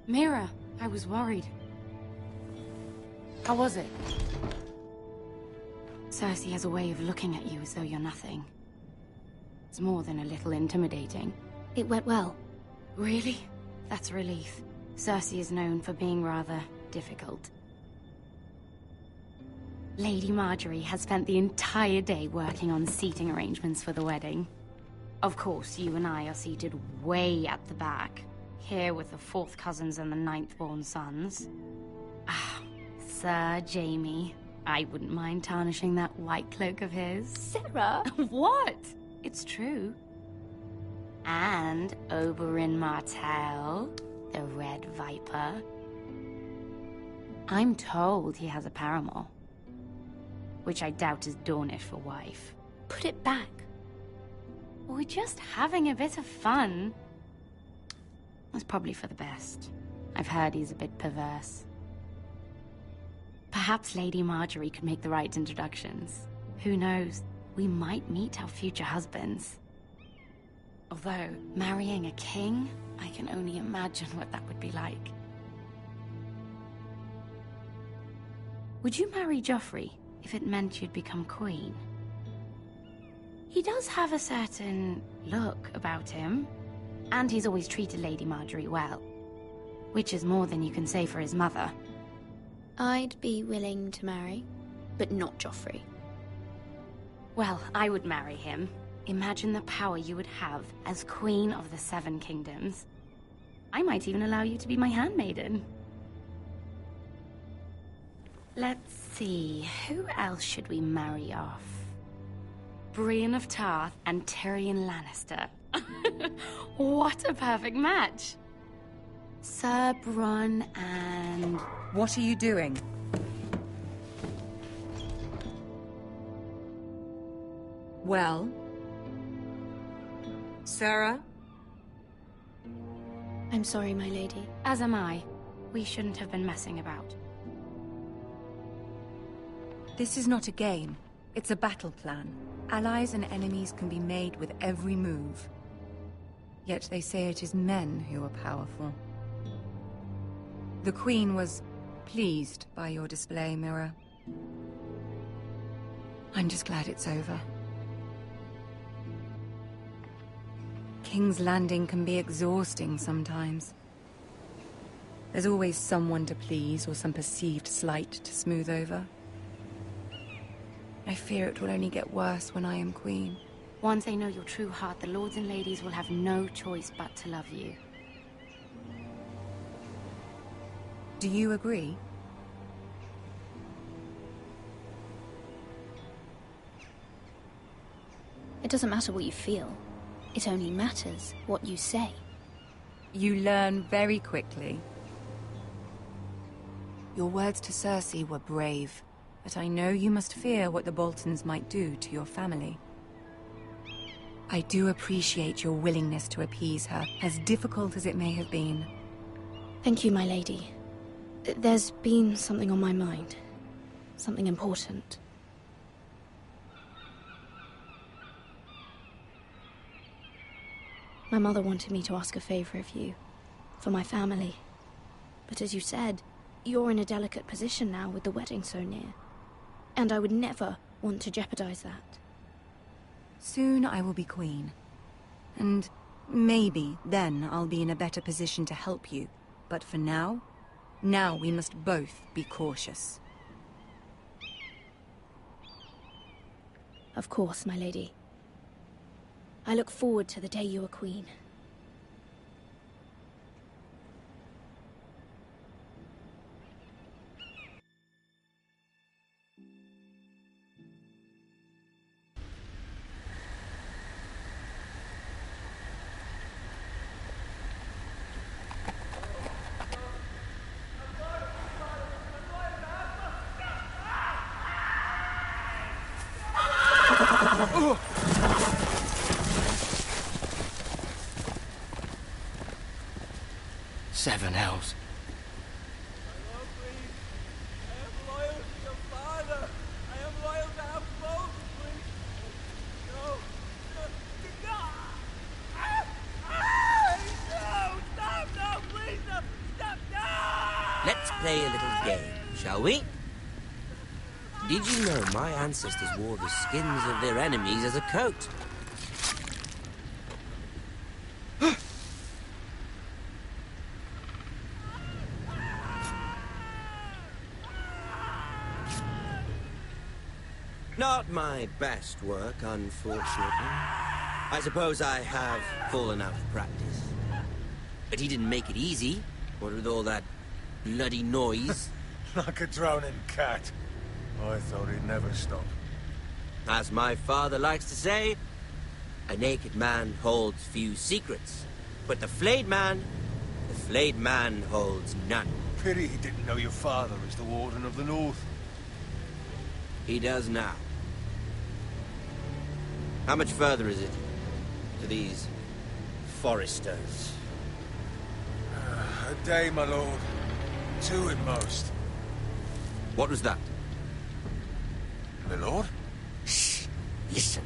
Mira, I was worried. How was it? Cersei has a way of looking at you as though you're nothing. It's more than a little intimidating. It went well. Really? That's a relief. Cersei is known for being rather difficult. Lady Marjorie has spent the entire day working on seating arrangements for the wedding. Of course, you and I are seated way at the back, here with the 4th cousins and the 9th-born sons. Ah, Sir Jaime. I wouldn't mind tarnishing that white cloak of his. Sarah! What? It's true. And Oberyn Martell, the Red Viper. I'm told he has a paramour, which I doubt is Dornish for wife. Put it back. We're just having a bit of fun. That's probably for the best. I've heard he's a bit perverse. Perhaps Lady Marjorie could make the right introductions. Who knows? We might meet our future husbands. Although, marrying a king, I can only imagine what that would be like. Would you marry Joffrey if it meant you'd become queen? He does have a certain look about him, and he's always treated Lady Marjorie well, which is more than you can say for his mother. I'd be willing to marry, but not Joffrey. Well, I would marry him. Imagine the power you would have as Queen of the 7 Kingdoms. I might even allow you to be my handmaiden. Let's see, who else should we marry off? Brienne of Tarth and Tyrion Lannister. What a perfect match! Sir Bronn and... What are you doing? Well? Sarah? I'm sorry, my lady. As am I. We shouldn't have been messing about. This is not a game. It's a battle plan. Allies and enemies can be made with every move. Yet they say it is men who are powerful. The Queen was pleased by your display, Mira. I'm just glad it's over. King's Landing can be exhausting sometimes. There's always someone to please or some perceived slight to smooth over. I fear it will only get worse when I am queen. Once they know your true heart, the lords and ladies will have no choice but to love you. Do you agree? It doesn't matter what you feel. It only matters what you say. You learn very quickly. Your words to Cersei were brave, but I know you must fear what the Boltons might do to your family. I do appreciate your willingness to appease her, as difficult as it may have been. Thank you, my lady. There's been something on my mind. Something important. My mother wanted me to ask a favor of you, for my family. But as you said, you're in a delicate position now with the wedding so near. And I would never want to jeopardize that. Soon I will be queen. And maybe then I'll be in a better position to help you. But for now we must both be cautious. Of course, my lady. I look forward to the day you are queen. Seven hells. Stop! let's play a little game, shall we? Did you know my ancestors wore the skins of their enemies as a coat? Not my best work, unfortunately. I suppose I have fallen out of practice. But he didn't make it easy, what with all that bloody noise. Like a drowning cat. I thought he'd never stop. As my father likes to say, a naked man holds few secrets. But the flayed man holds none. Pity he didn't know your father is the Warden of the North. He does now. How much further is it to these foresters? A day, my lord. 2 at most. What was that? My lord? Shh! Listen.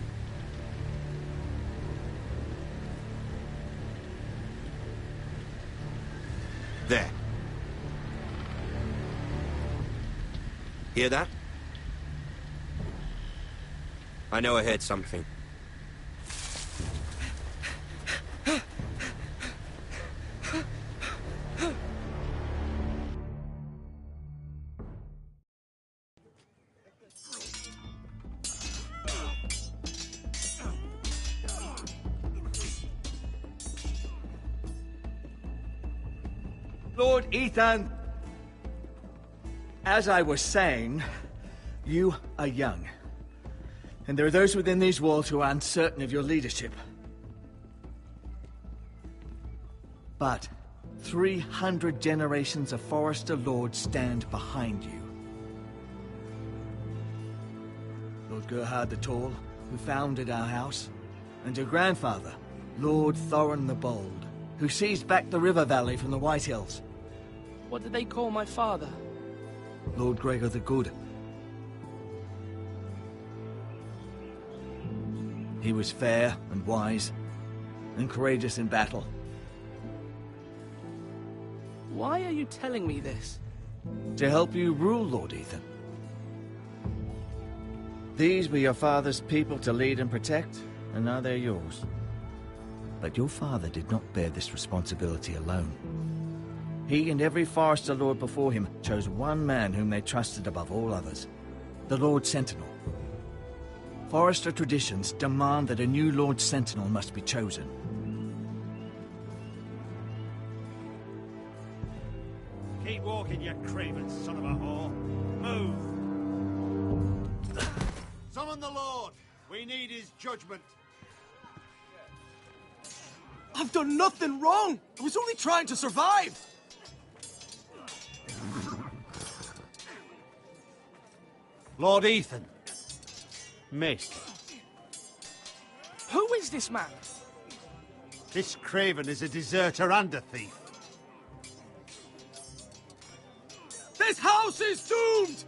There. Hear that? I know I heard something. Lord Ethan, as I was saying, you are young. And there are those within these walls who are uncertain of your leadership. But 300 generations of Forester Lords stand behind you. Lord Gerhard the Tall, who founded our house, and your grandfather, Lord Thorin the Bold, who seized back the river valley from the White Hills. What did they call my father? Lord Gregor the Good. He was fair and wise, and courageous in battle. Why are you telling me this? To help you rule, Lord Ethan. These were your father's people to lead and protect, and now they're yours. But your father did not bear this responsibility alone. He and every Forester Lord before him chose one man whom they trusted above all others, the Lord Sentinel. Forester traditions demand that a new Lord Sentinel must be chosen. Keep walking, you craven son of a whore. Move! Summon the Lord! We need his judgment. I've done nothing wrong! I was only trying to survive! Lord Ethan. Missed. Who is this man? This craven is a deserter and a thief. This house is doomed!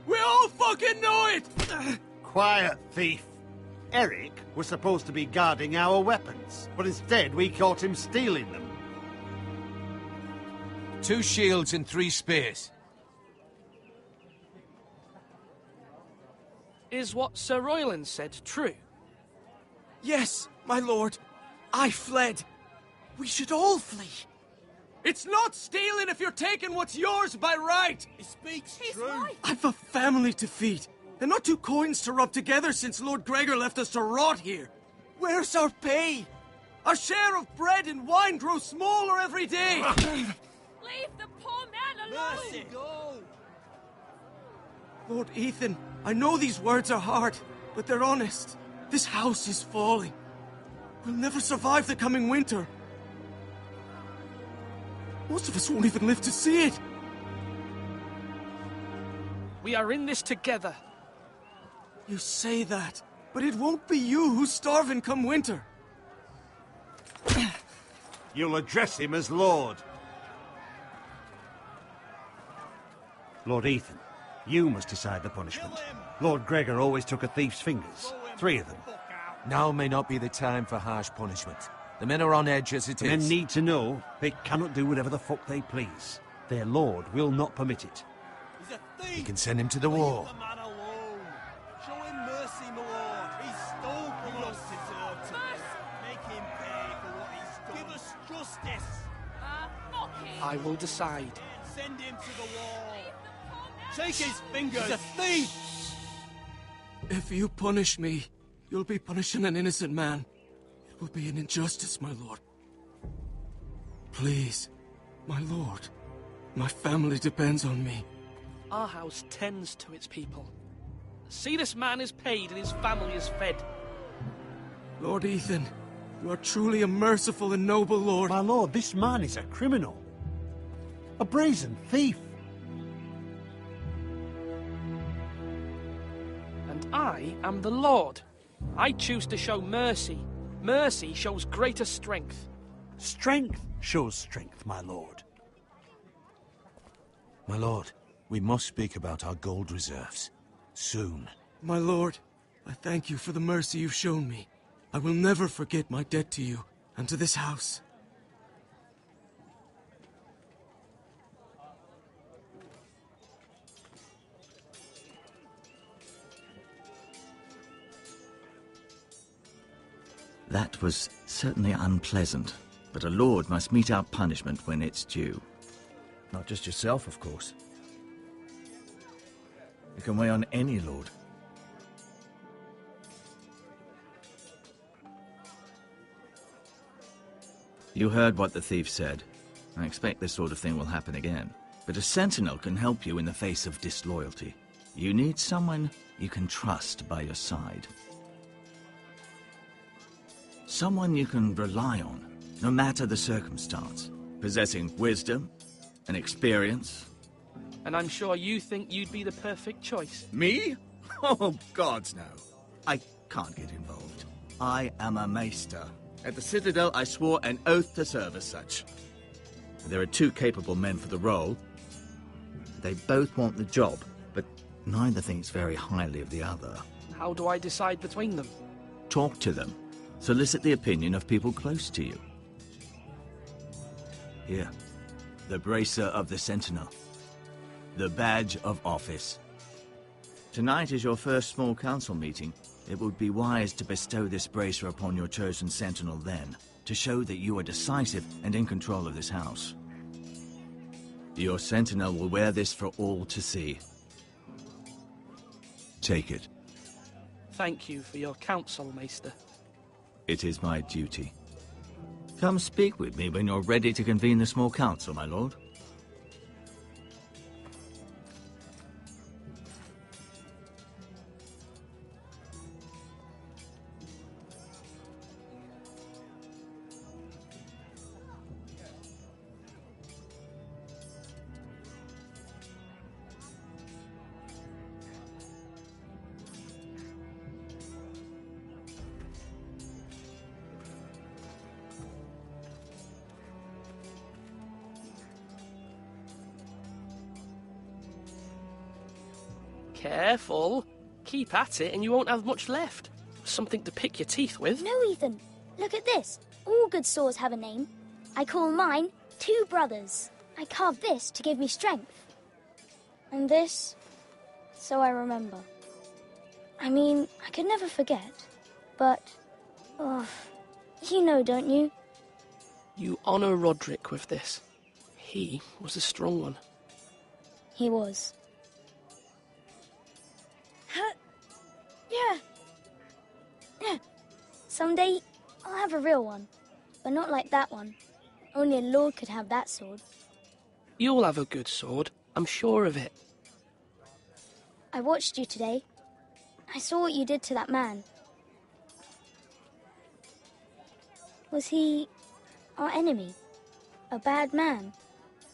We all fucking know it! Quiet, thief. Eric was supposed to be guarding our weapons, but instead we caught him stealing them. 2 shields and 3 spears. Is what Sir Royland said true? Yes, my lord. I fled. We should all flee. It's not stealing if you're taking what's yours by right! He speaks true. I've a family to feed, and not 2 coins to rub together since Lord Gregor left us to rot here. Where's our pay? Our share of bread and wine grows smaller every day! Leave the poor man alone! Mercy. Go. Lord Ethan, I know these words are hard, but they're honest. This house is falling. We'll never survive the coming winter. Most of us won't even live to see it. We are in this together. You say that, but it won't be you who's starving come winter. You'll address him as Lord. Lord Ethan, you must decide the punishment. Lord Gregor always took a thief's fingers. 3 of them. Now may not be the time for harsh punishment. The men are on edge as it The men is. need to know they cannot do whatever the fuck they please. Their lord will not permit it. He's a thief! You can send him to the war. Leave the man alone. Show him mercy, my lord. He stole from us. Deserve to make him pay for what he's done. Give us justice. Fuck him. I will decide. Send him to the wall. Take his fingers. He's a thief. If you punish me, you'll be punishing an innocent man. It will be an injustice, my lord. Please, my lord. My family depends on me. Our house tends to its people. See, this man is paid and his family is fed. Lord Ethan, you are truly a merciful and noble lord. My lord, this man is a criminal. A brazen thief. And I am the Lord. I choose to show mercy. Mercy shows greater strength. Strength shows strength, my lord. My lord, we must speak about our gold reserves. Soon. My lord, I thank you for the mercy you've shown me. I will never forget my debt to you and to this house. That was certainly unpleasant, but a lord must mete out punishment when it's due. Not just yourself, of course. It can weigh on any lord. You heard what the thief said. I expect this sort of thing will happen again. But a sentinel can help you in the face of disloyalty. You need someone you can trust by your side. Someone you can rely on, no matter the circumstance. Possessing wisdom and experience. And I'm sure you think you'd be the perfect choice. Me? Oh, gods, no. I can't get involved. I am a maester. At the Citadel, I swore an oath to serve as such. There are two capable men for the role. They both want the job, but neither thinks very highly of the other. How do I decide between them? Talk to them. Solicit the opinion of people close to you. Here, the bracer of the Sentinel. The badge of office. Tonight is your first small council meeting. It would be wise to bestow this bracer upon your chosen Sentinel then, to show that you are decisive and in control of this house. Your Sentinel will wear this for all to see. Take it. Thank you for your counsel, Maester. It is my duty. Come speak with me when you're ready to convene the small council, my lord. Careful. Keep at it and you won't have much left. Something to pick your teeth with. No, Ethan. Look at this. All good swords have a name. I call mine Two Brothers. I carved this to give me strength. And this, so I remember. I mean, I could never forget. But, you know, don't you? You honor Roderick with this. He was a strong one. He was. Yeah. Someday, I'll have a real one. But not like that one. Only a lord could have that sword. You'll have a good sword. I'm sure of it. I watched you today. I saw what you did to that man. Was he our enemy? A bad man?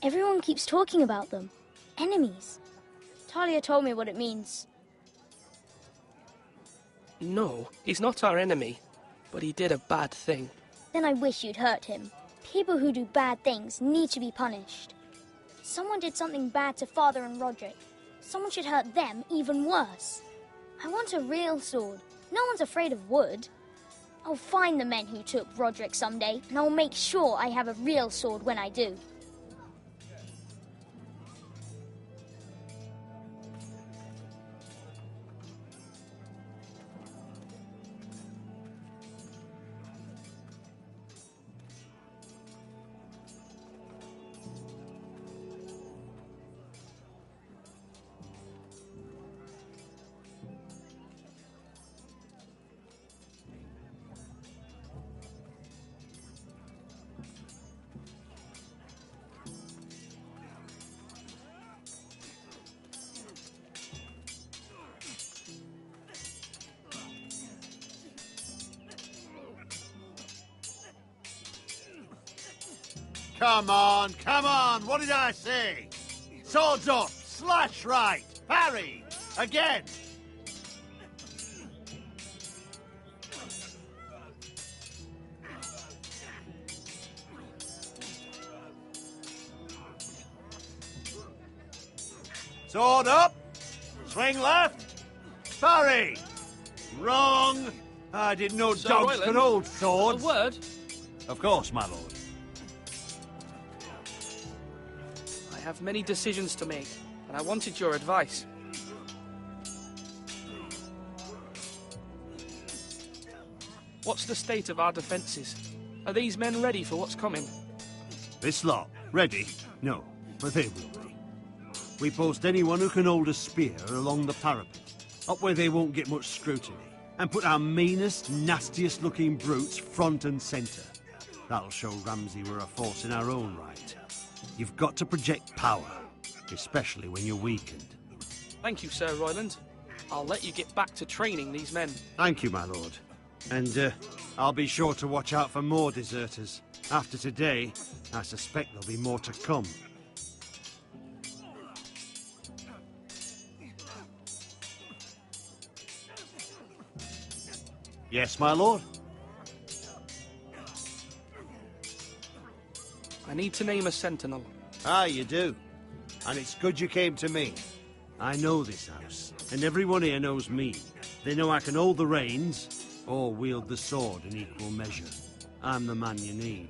Everyone keeps talking about them. Enemies. Talia told me what it means. No, he's not our enemy. But he did a bad thing. Then I wish you'd hurt him. People who do bad things need to be punished. Someone did something bad to Father and Roderick. Someone should hurt them even worse. I want a real sword. No one's afraid of wood. I'll find the men who took Roderick someday, and I'll make sure I have a real sword when I do. Come on, what did I say? Swords up, slash right, parry, again. Sword up, swing left, parry. Wrong. I didn't know Sir dogs Royland, could hold swords. A word? Of course, my lord. I have many decisions to make, and I wanted your advice. What's the state of our defences? Are these men ready for what's coming? This lot, ready? No, but they will be. We post anyone who can hold a spear along the parapet, up where they won't get much scrutiny, and put our meanest, nastiest looking brutes front and centre. That'll show Ramsay we're a force in our own right. You've got to project power, especially when you're weakened. Thank you, Sir Royland. I'll let you get back to training these men. Thank you, my lord. And I'll be sure to watch out for more deserters. After today, I suspect there'll be more to come. Yes, my lord? I need to name a sentinel. Ah, you do. And it's good you came to me. I know this house, and everyone here knows me. They know I can hold the reins, or wield the sword in equal measure. I'm the man you need.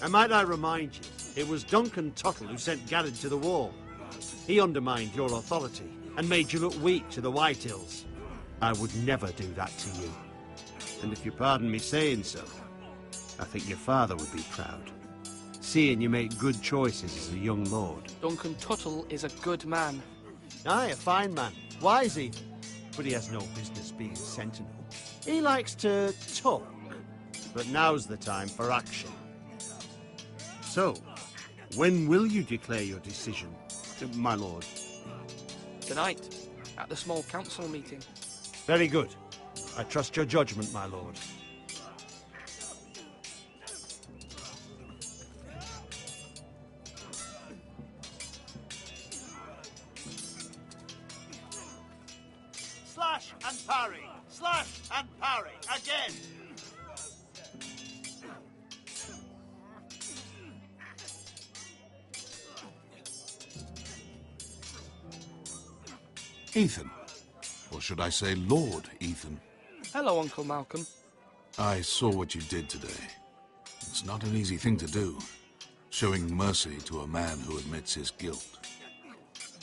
And might I remind you, it was Duncan Tuttle who sent Garrett to the wall. He undermined your authority, and made you look weak to the Whitehills. I would never do that to you. And if you pardon me saying so, I think your father would be proud. Seeing you make good choices as a young lord. Duncan Tuttle is a good man. Aye, a fine man. Wise even. But he has no business being sentinel. He likes to talk. But now's the time for action. So, when will you declare your decision, my lord? Tonight, at the small council meeting. Very good. I trust your judgment, my lord. Slash and parry! Slash and parry! Again! Ethan. Or should I say Lord Ethan? Hello, Uncle Malcolm. I saw what you did today. It's not an easy thing to do, showing mercy to a man who admits his guilt.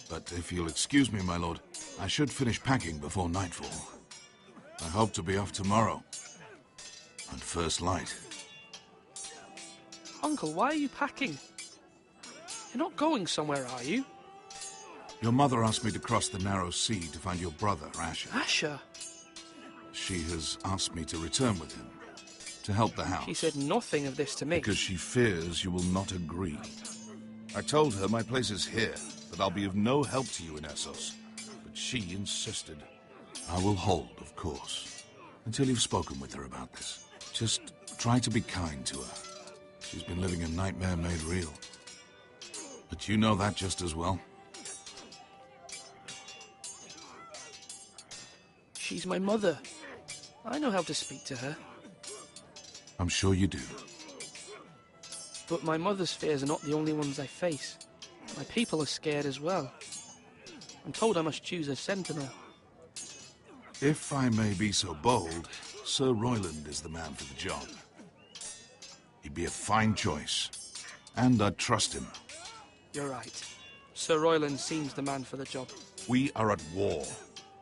But if you'll excuse me, my lord, I should finish packing before nightfall. I hope to be off tomorrow. At first light. Uncle, why are you packing? You're not going somewhere, are you? Your mother asked me to cross the narrow sea to find your brother, Asher. Asher? She has asked me to return with him, to help the house. She said nothing of this to me. Because she fears you will not agree. I told her my place is here, that I'll be of no help to you in Essos. But she insisted. I will hold, of course, until you've spoken with her about this. Just try to be kind to her. She's been living a nightmare made real. But you know that just as well. She's my mother. I know how to speak to her. I'm sure you do. But my mother's fears are not the only ones I face. My people are scared as well. I'm told I must choose a sentinel. If I may be so bold, Sir Royland is the man for the job. He'd be a fine choice, and I'd trust him. You're right. Sir Royland seems the man for the job. We are at war.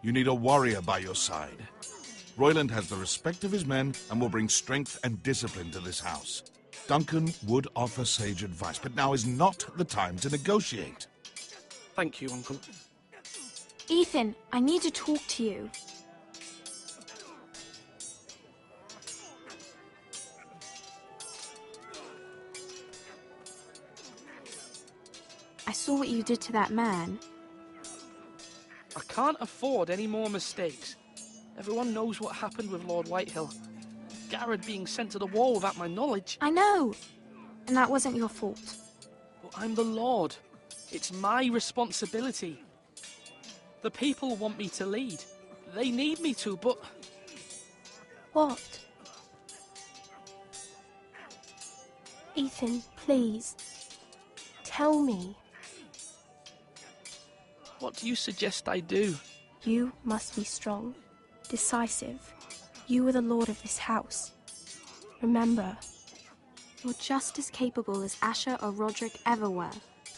You need a warrior by your side. Royland has the respect of his men and will bring strength and discipline to this house. Duncan would offer sage advice, but now is not the time to negotiate. Thank you, Uncle. Ethan, I need to talk to you. I saw what you did to that man. I can't afford any more mistakes. Everyone knows what happened with Lord Whitehill. Garrett being sent to the wall without my knowledge. I know. And that wasn't your fault. But I'm the Lord. It's my responsibility. The people want me to lead. They need me to, but... What? Ethan, please. Tell me. What do you suggest I do? You must be strong, decisive. You are the lord of this house. Remember, you're just as capable as Asher or Roderick ever were.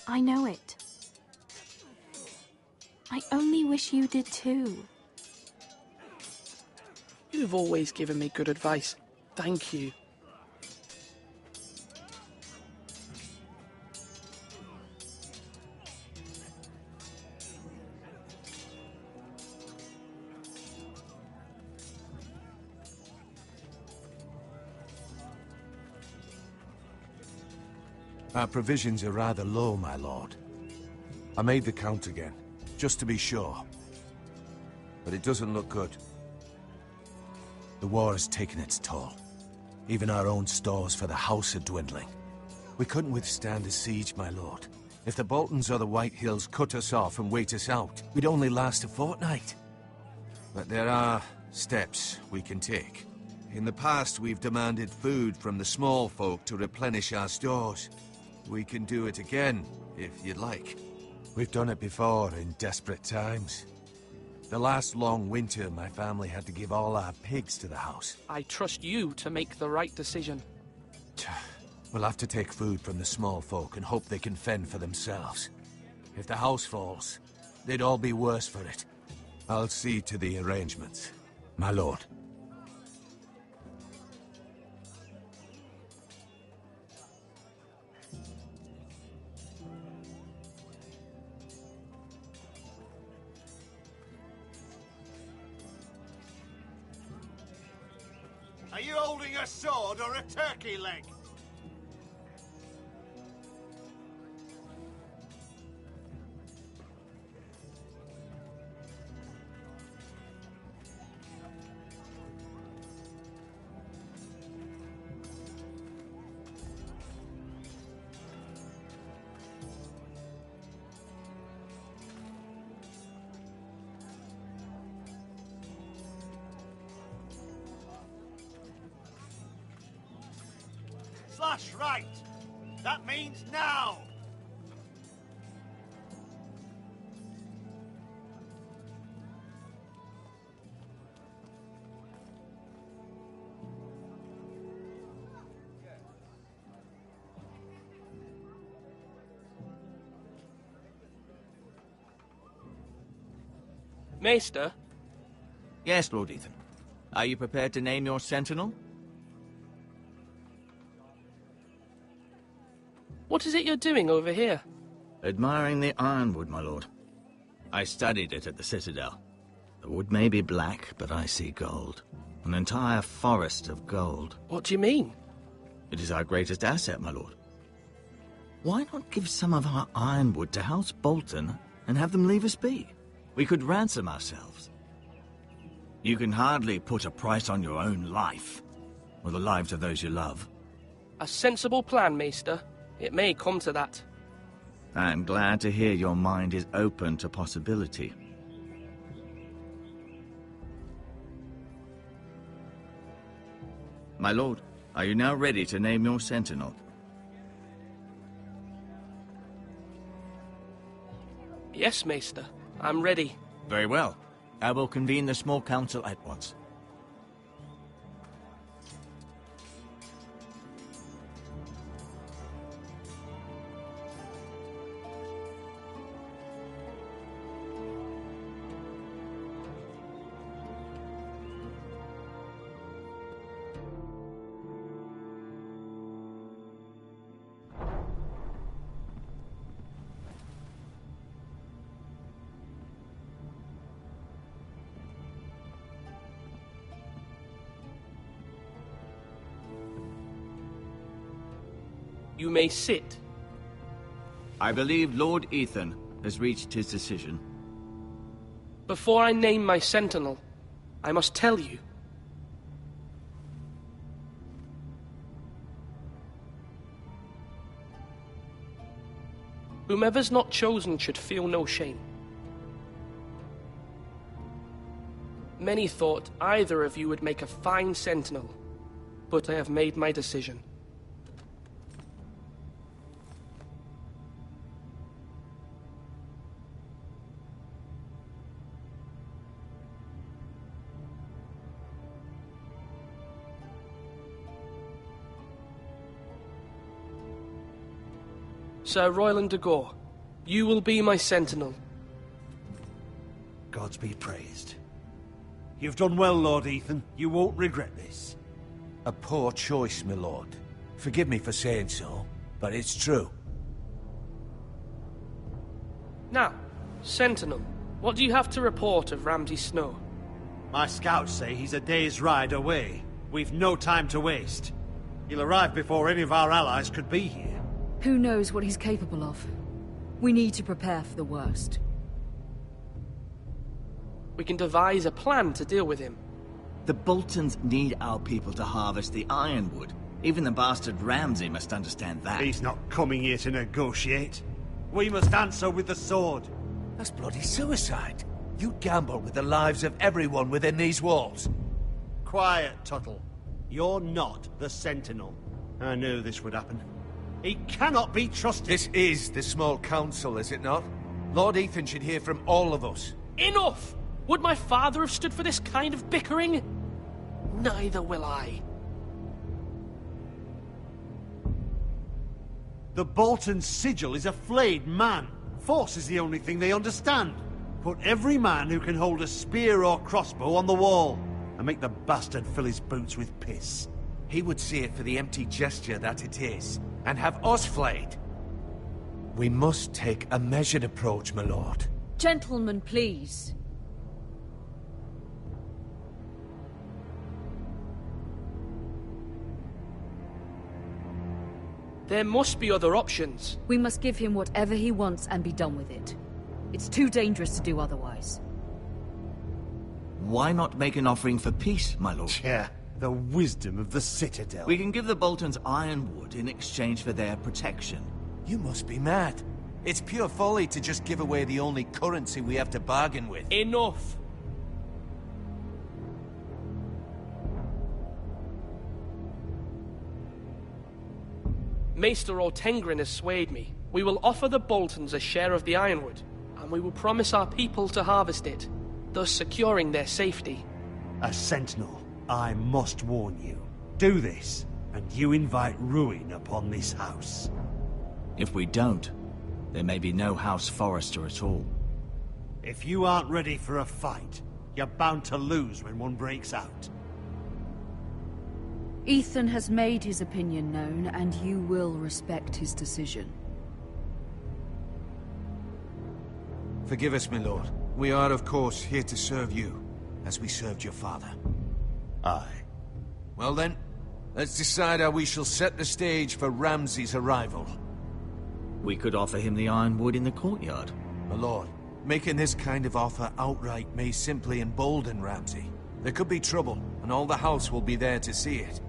I know it. I only wish you did too. You've always given me good advice. Thank you. Our provisions are rather low, my lord. I made the count again, just to be sure. But it doesn't look good. The war has taken its toll. Even our own stores for the house are dwindling. We couldn't withstand a siege, my lord. If the Boltons or the Whitehills cut us off and wait us out, we'd only last a fortnight. But there are steps we can take. In the past, we've demanded food from the small folk to replenish our stores. We can do it again, if you'd like. We've done it before in desperate times. The last long winter, my family had to give all our pigs to the house. I trust you to make the right decision. We'll have to take food from the small folk and hope they can fend for themselves. If the house falls, they'd all be worse for it. I'll see to the arrangements, my lord. Are you holding a sword or a turkey leg? Slash right. That means now. Maester? Yes, Lord Ethan. Are you prepared to name your sentinel? What is it you're doing over here? Admiring the ironwood, my lord. I studied it at the Citadel. The wood may be black, but I see gold. An entire forest of gold. What do you mean? It is our greatest asset, my lord. Why not give some of our ironwood to House Bolton and have them leave us be? We could ransom ourselves. You can hardly put a price on your own life, or the lives of those you love. A sensible plan, Maester. It may come to that. I'm glad to hear your mind is open to possibility. My lord, are you now ready to name your sentinel? Yes, Maester. I'm ready. Very well. I will convene the small council at once. You may sit. I believe Lord Ethan has reached his decision. Before I name my sentinel, I must tell you. Whomever's not chosen should feel no shame. Many thought either of you would make a fine sentinel, but I have made my decision. Sir Royland de Gore, you will be my sentinel. Gods be praised. You've done well, Lord Ethan. You won't regret this. A poor choice, my lord. Forgive me for saying so, but it's true. Now, Sentinel, what do you have to report of Ramsay Snow? My scouts say he's a day's ride away. We've no time to waste. He'll arrive before any of our allies could be here. Who knows what he's capable of? We need to prepare for the worst. We can devise a plan to deal with him. The Boltons need our people to harvest the ironwood. Even the bastard Ramsay must understand that. He's not coming here to negotiate. We must answer with the sword. That's bloody suicide. You gamble with the lives of everyone within these walls. Quiet, Tuttle. You're not the Sentinel. I knew this would happen. He cannot be trusted. This is the small council, is it not? Lord Ethan should hear from all of us. Enough! Would my father have stood for this kind of bickering? Neither will I. The Bolton sigil is a flayed man. Force is the only thing they understand. Put every man who can hold a spear or crossbow on the wall, and make the bastard fill his boots with piss. He would see it for the empty gesture that it is, and have us flayed. We must take a measured approach, my lord. Gentlemen, please. There must be other options. We must give him whatever he wants and be done with it. It's too dangerous to do otherwise. Why not make an offering for peace, my lord? Yeah, the wisdom of the Citadel. We can give the Boltons ironwood in exchange for their protection. You must be mad. It's pure folly to just give away the only currency we have to bargain with. Enough! Maester Ortengrin has swayed me. We will offer the Boltons a share of the ironwood, and we will promise our people to harvest it, thus securing their safety. A sentinel, I must warn you. Do this, and you invite ruin upon this house. If we don't, there may be no House Forrester at all. If you aren't ready for a fight, you're bound to lose when one breaks out. Ethan has made his opinion known, and you will respect his decision. Forgive us, my lord. We are, of course, here to serve you, as we served your father. Aye. Well then, let's decide how we shall set the stage for Ramsay's arrival. We could offer him the ironwood in the courtyard. My lord, making this kind of offer outright may simply embolden Ramsay. There could be trouble, and all the house will be there to see it.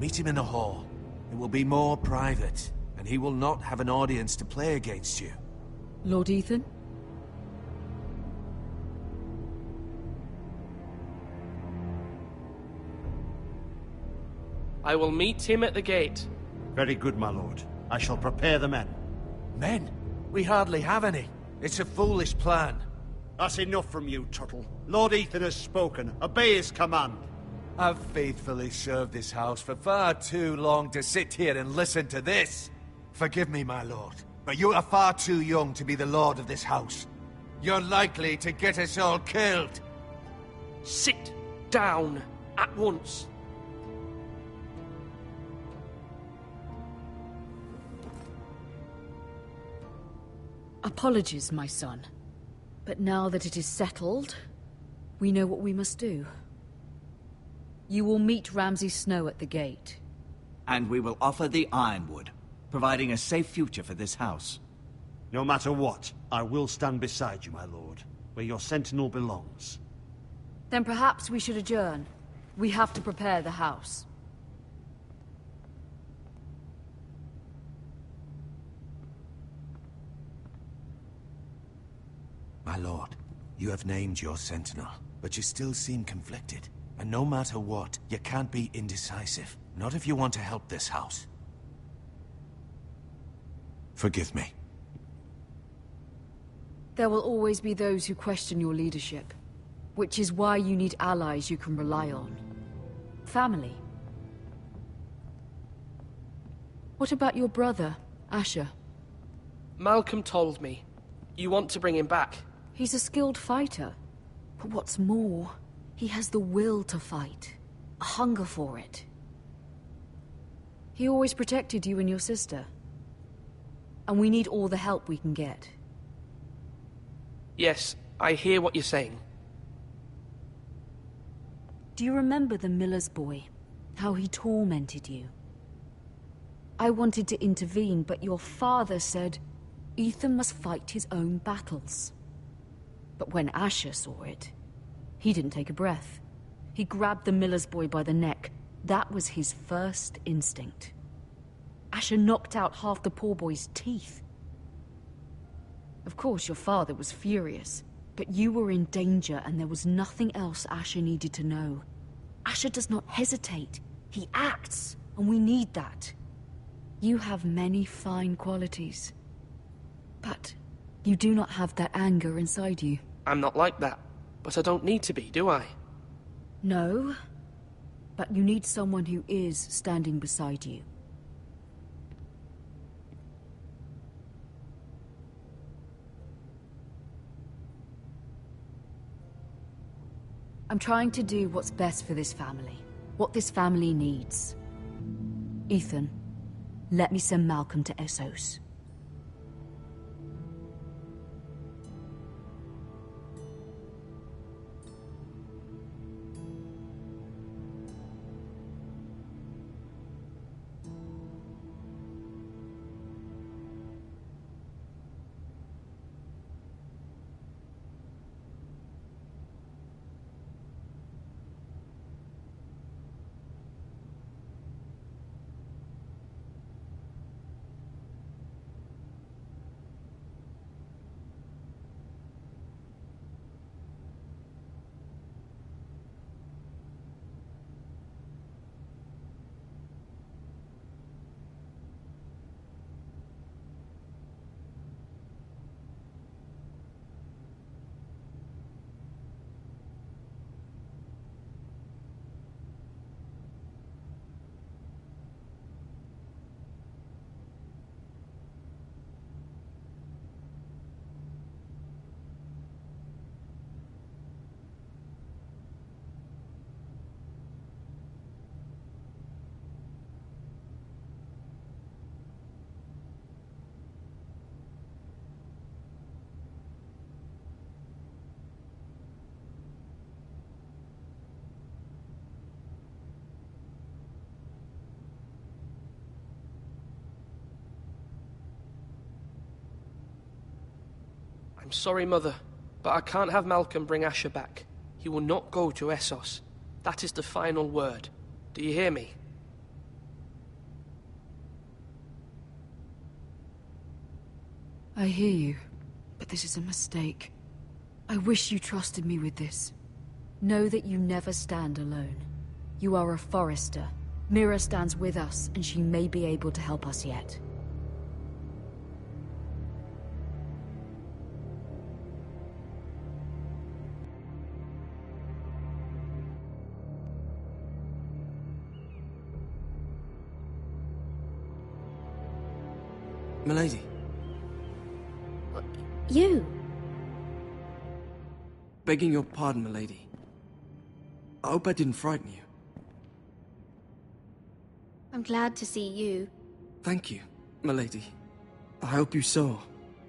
Meet him in the hall. It will be more private, and he will not have an audience to play against you. Lord Ethan? I will meet him at the gate. Very good, my lord. I shall prepare the men. Men? We hardly have any. It's a foolish plan. That's enough from you, Tuttle. Lord Ethan has spoken. Obey his command. I've faithfully served this house for far too long to sit here and listen to this. Forgive me, my lord, but you are far too young to be the lord of this house. You're likely to get us all killed. Sit down at once. Apologies, my son. But now that it is settled, we know what we must do. You will meet Ramsay Snow at the gate. And we will offer the ironwood. providing a safe future for this house. No matter what, I will stand beside you, my lord, where your sentinel belongs. Then perhaps we should adjourn. We have to prepare the house. My lord, you have named your sentinel, but you still seem conflicted. And no matter what, you can't be indecisive. Not if you want to help this house. Forgive me. There will always be those who question your leadership, which is why you need allies you can rely on. Family. What about your brother, Asher? Malcolm told me. You want to bring him back. He's a skilled fighter. But what's more, he has the will to fight. A hunger for it. He always protected you and your sister. And we need all the help we can get. Yes, I hear what you're saying. Do you remember the miller's boy? How he tormented you? I wanted to intervene, but your father said Ethan must fight his own battles. But when Asher saw it, he didn't take a breath. He grabbed the miller's boy by the neck. That was his first instinct. Asher knocked out half the poor boy's teeth. Of course, your father was furious, but you were in danger and there was nothing else Asher needed to know. Asher does not hesitate. He acts, and we need that. You have many fine qualities, but you do not have that anger inside you. I'm not like that, but I don't need to be, do I? No, but you need someone who is standing beside you. I'm trying to do what's best for this family. What this family needs. Ethan, let me send Malcolm to Essos. I'm sorry, Mother, but I can't have Malcolm bring Asher back. He will not go to Essos. That is the final word. Do you hear me? I hear you, but this is a mistake. I wish you trusted me with this. Know that you never stand alone. You are a Forester. Mira stands with us, and she may be able to help us yet. Milady. You? Begging your pardon, milady. I hope I didn't frighten you. I'm glad to see you. Thank you, milady. I hope you saw.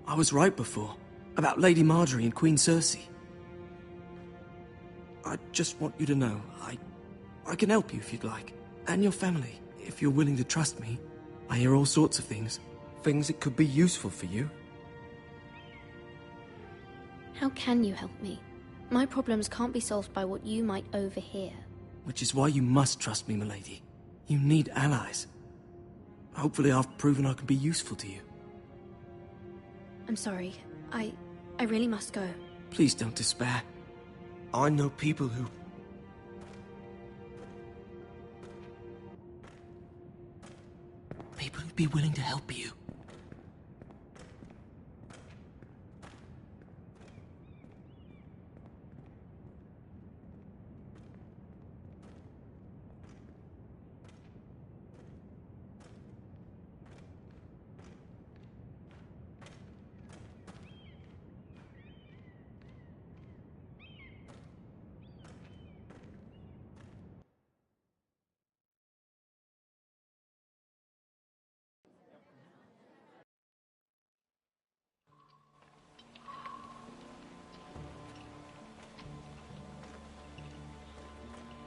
I was right before. About Lady Marjorie and Queen Cersei. I just want you to know, I can help you if you'd like. And your family, if you're willing to trust me. I hear all sorts of things. Things that could be useful for you. How can you help me? My problems can't be solved by what you might overhear. Which is why you must trust me, milady. You need allies. Hopefully I've proven I can be useful to you. I'm sorry. I really must go. Please don't despair. I know people who... People who'd be willing to help you.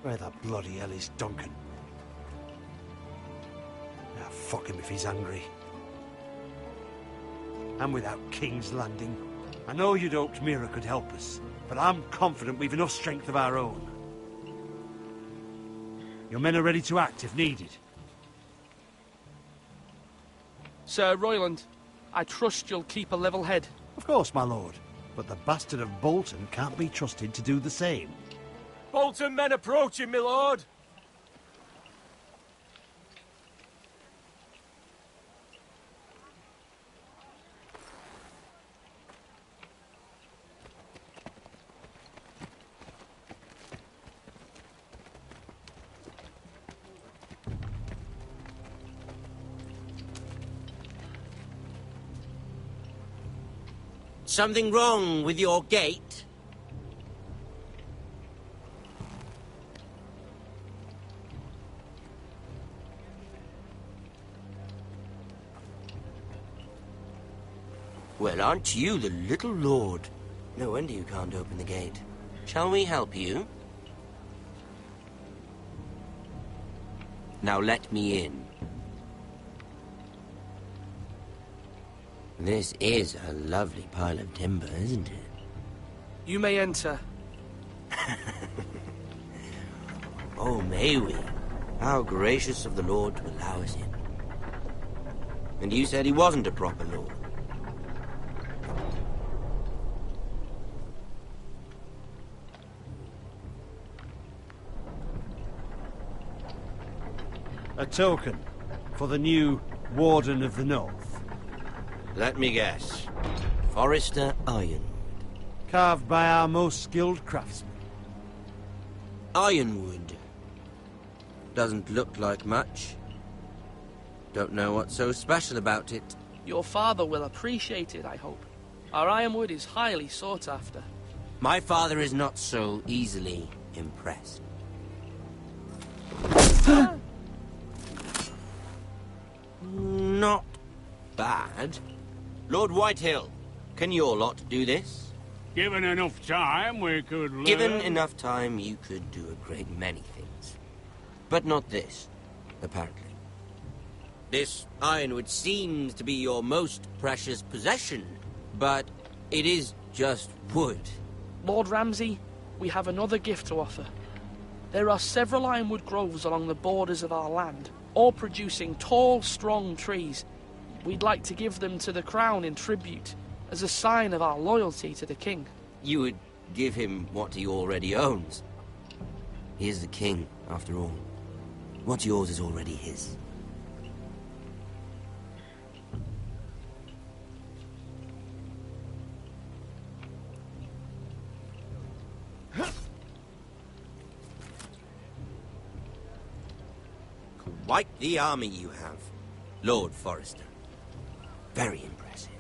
Where the bloody hell is Duncan? Ah, fuck him if he's angry. And without King's Landing. I know you'd hoped Mira could help us, but I'm confident we've enough strength of our own. Your men are ready to act if needed. Sir Royland, I trust you'll keep a level head. Of course, my lord. But the bastard of Bolton can't be trusted to do the same. Bolton men approaching, my lord! Something wrong with your gate? Well, aren't you the little lord? No wonder you can't open the gate. Shall we help you? Now let me in. This is a lovely pile of timber, isn't it? You may enter. Oh, may we? How gracious of the Lord to allow us in. And you said he wasn't a proper lord. A token for the new Warden of the North. Let me guess. Forrester Ironwood. Carved by our most skilled craftsmen. Ironwood. Doesn't look like much. Don't know what's so special about it. Your father will appreciate it, I hope. Our ironwood is highly sought after. My father is not so easily impressed. Not bad. Lord Whitehill, can your lot do this? Given enough time, we could learn. Given enough time, you could do a great many things. But not this, apparently. This ironwood seems to be your most precious possession, but it is just wood. Lord Ramsay, we have another gift to offer. There are several ironwood groves along the borders of our land, all producing tall, strong trees. We'd like to give them to the crown in tribute, as a sign of our loyalty to the king. You would give him what he already owns. He is the king, after all. What's yours is already his. Quite the army you have, Lord Forrester. Very impressive.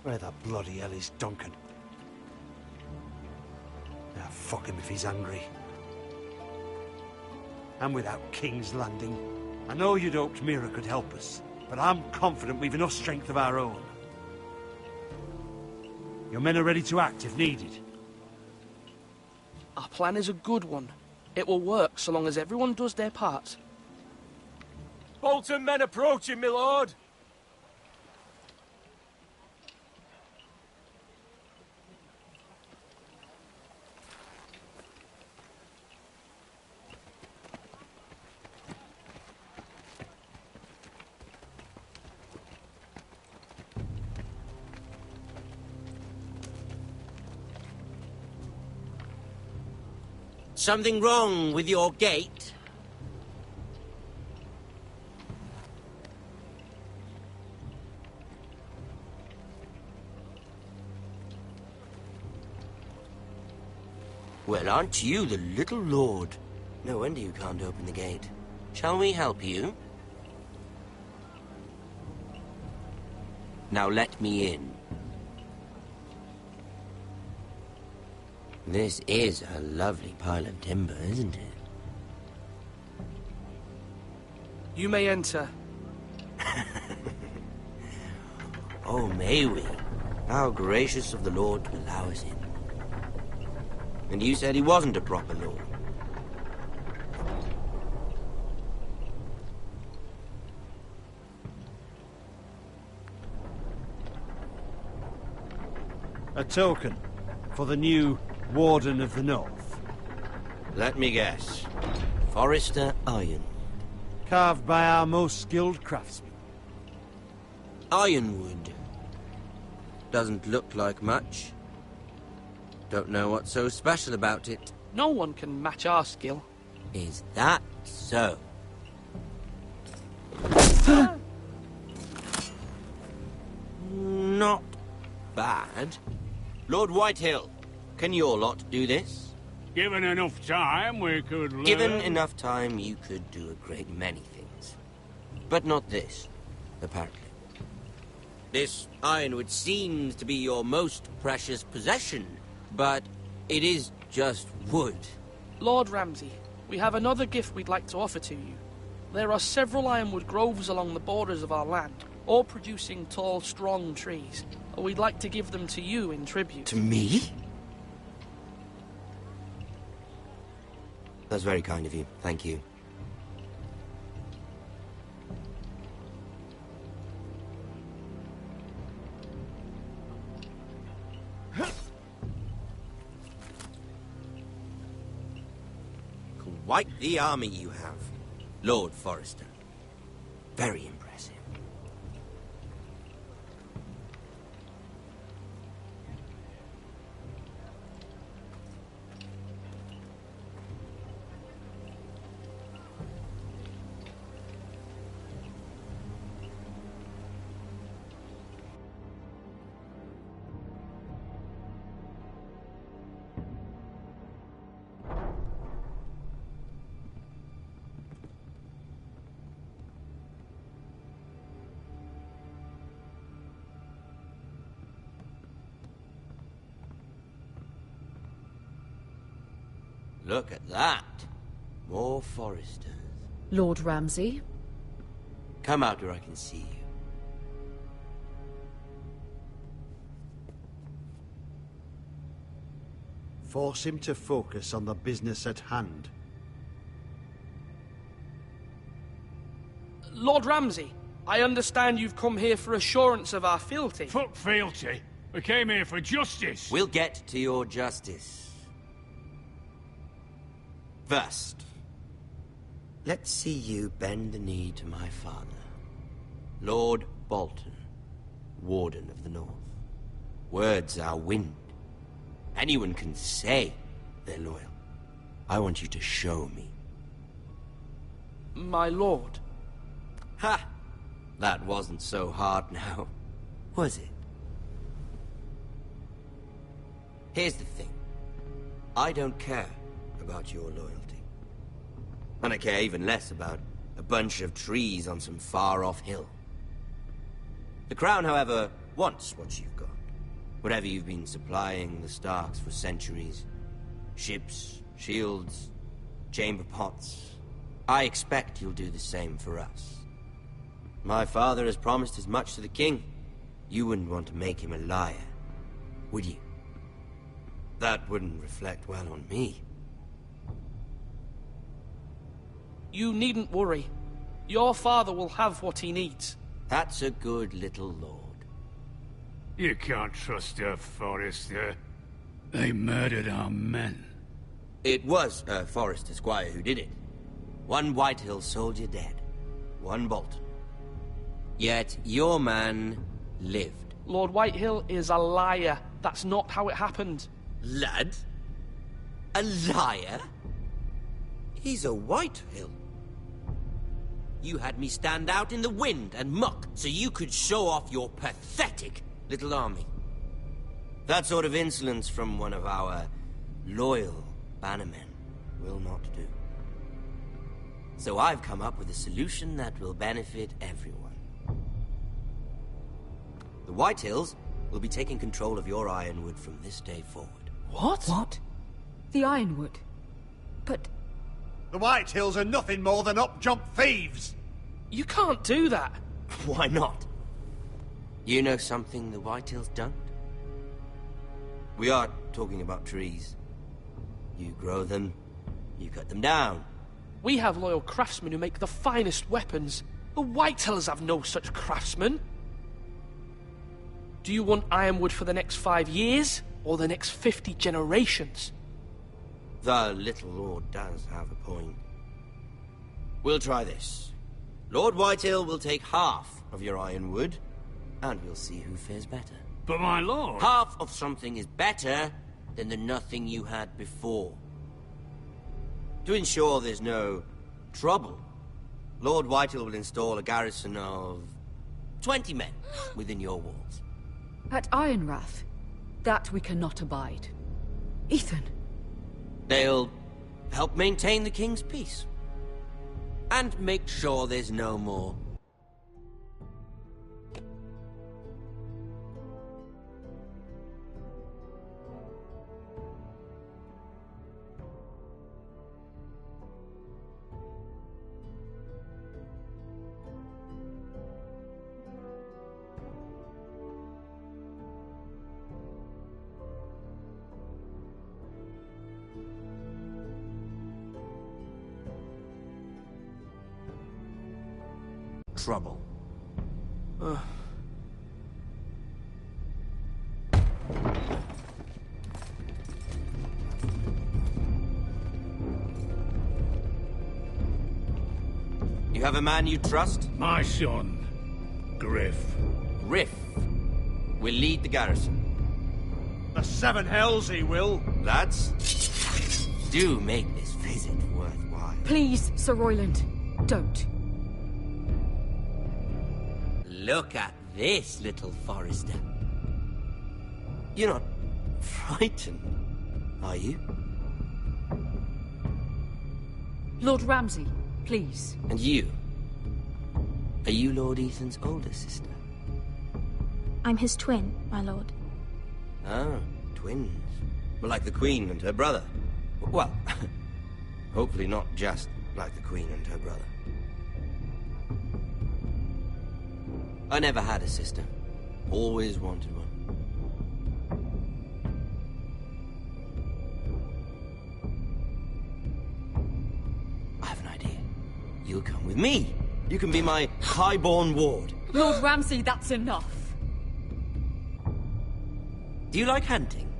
Where the bloody hell is Duncan? Now fuck him if he's angry. And without King's Landing, I know you'd hoped Mira could help us, but I'm confident we've enough strength of our own. Your men are ready to act if needed. Our plan is a good one. It will work so long as everyone does their part. Bolton men approaching, my lord! Something wrong with your gate? Well, aren't you the little lord? No wonder you can't open the gate. Shall we help you? Now let me in. This is a lovely pile of timber, isn't it? You may enter. Oh, may we? How gracious of the Lord to allow us in. And you said he wasn't a proper lord. A token for the new Warden of the North. Let me guess. Forrester Iron. Carved by our most skilled craftsmen. Ironwood. Doesn't look like much. Don't know what's so special about it. No one can match our skill. Is that so? Not bad. Lord Whitehill, can your lot do this? Given enough time, we could learn. Given enough time, you could do a great many things. But not this, apparently. This ironwood seems to be your most precious possession, but it is just wood. Lord Ramsay, we have another gift we'd like to offer to you. There are several ironwood groves along the borders of our land, all producing tall, strong trees. We'd like to give them to you in tribute. To me? That's very kind of you. Thank you. Quite the army you have, Lord Forrester. Very impressive. Look at that. More Forresters. Lord Ramsay? Come out where I can see you. Force him to focus on the business at hand. Lord Ramsay, I understand you've come here for assurance of our fealty. Fuck fealty. We came here for justice. We'll get to your justice. First, let's see you bend the knee to my father, Lord Bolton, Warden of the North. Words are wind. Anyone can say they're loyal. I want you to show me. My lord. Ha! That wasn't so hard now, was it? Here's the thing. I don't care about your loyalty. And I care even less about a bunch of trees on some far-off hill. The Crown, however, wants what you've got. Whatever you've been supplying the Starks for centuries. Ships, shields, chamber pots. I expect you'll do the same for us. My father has promised as much to the king. You wouldn't want to make him a liar, would you? That wouldn't reflect well on me. You needn't worry. Your father will have what he needs. That's a good little lord. You can't trust her, Forrester. They murdered our men. It was a Forrester squire who did it. One Whitehill soldier dead. One Bolton. Yet your man lived. Lord Whitehill is a liar. That's not how it happened. Lad? A liar? He's a Whitehill. You had me stand out in the wind and muck so you could show off your pathetic little army. That sort of insolence from one of our loyal bannermen will not do. So I've come up with a solution that will benefit everyone. The Whitehills will be taking control of your Ironwood from this day forward. What? What? The Ironwood? But... The Whitehills are nothing more than up-jump thieves! You can't do that. Why not? You know something the Whitehills don't? We are talking about trees. You grow them, you cut them down. We have loyal craftsmen who make the finest weapons. The Whitehills have no such craftsmen. Do you want Ironwood for the next 5 years, or the next 50 generations? The little lord does have a point. We'll try this. Lord Whitehill will take half of your Ironwood, and we'll see who fares better. But my lord... Half of something is better than the nothing you had before. To ensure there's no trouble, Lord Whitehill will install a garrison of 20 men within your walls. At Ironrath, that we cannot abide. Ethan. They'll help maintain the king's peace. And make sure there's no more. Trouble. You have a man you trust? My son, Griff. Griff will lead the garrison. The Seven Hells he will. Lads, do make this visit worthwhile. Please, Sir Royland, don't. Look at this, little Forrester. You're not frightened, are you? Lord Ramsay, please. And you? Are you Lord Ethan's older sister? I'm his twin, my lord. Ah, twins. Well, like the Queen and her brother. Well, hopefully not just like the Queen and her brother. I never had a sister. Always wanted one. I have an idea. You'll come with me. You can be my highborn ward. Lord Ramsay, that's enough. Do you like hunting?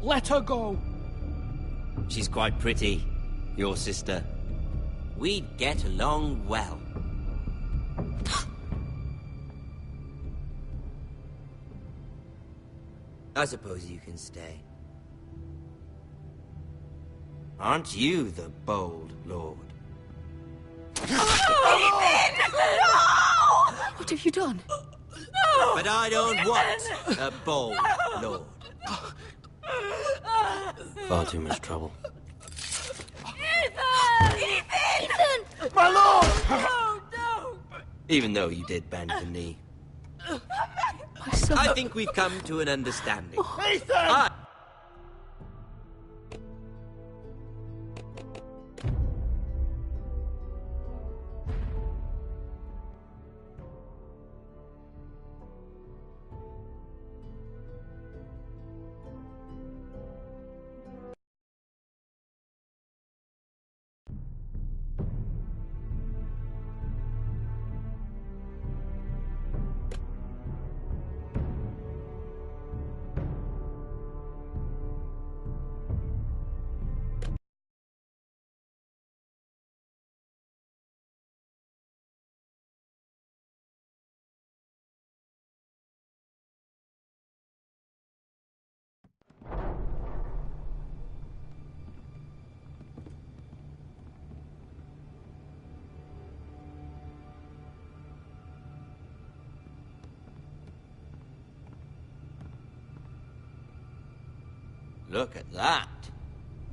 Let her go. She's quite pretty, your sister. We'd get along well. I suppose you can stay. Aren't you the bold lord? Ethan! No! What have you done? No! But I don't want a bold lord. Far too much trouble. Ethan! Ethan! My lord! No, no! Even though you did bend the knee. My son. I think we've come to an understanding. Ethan! Look at that.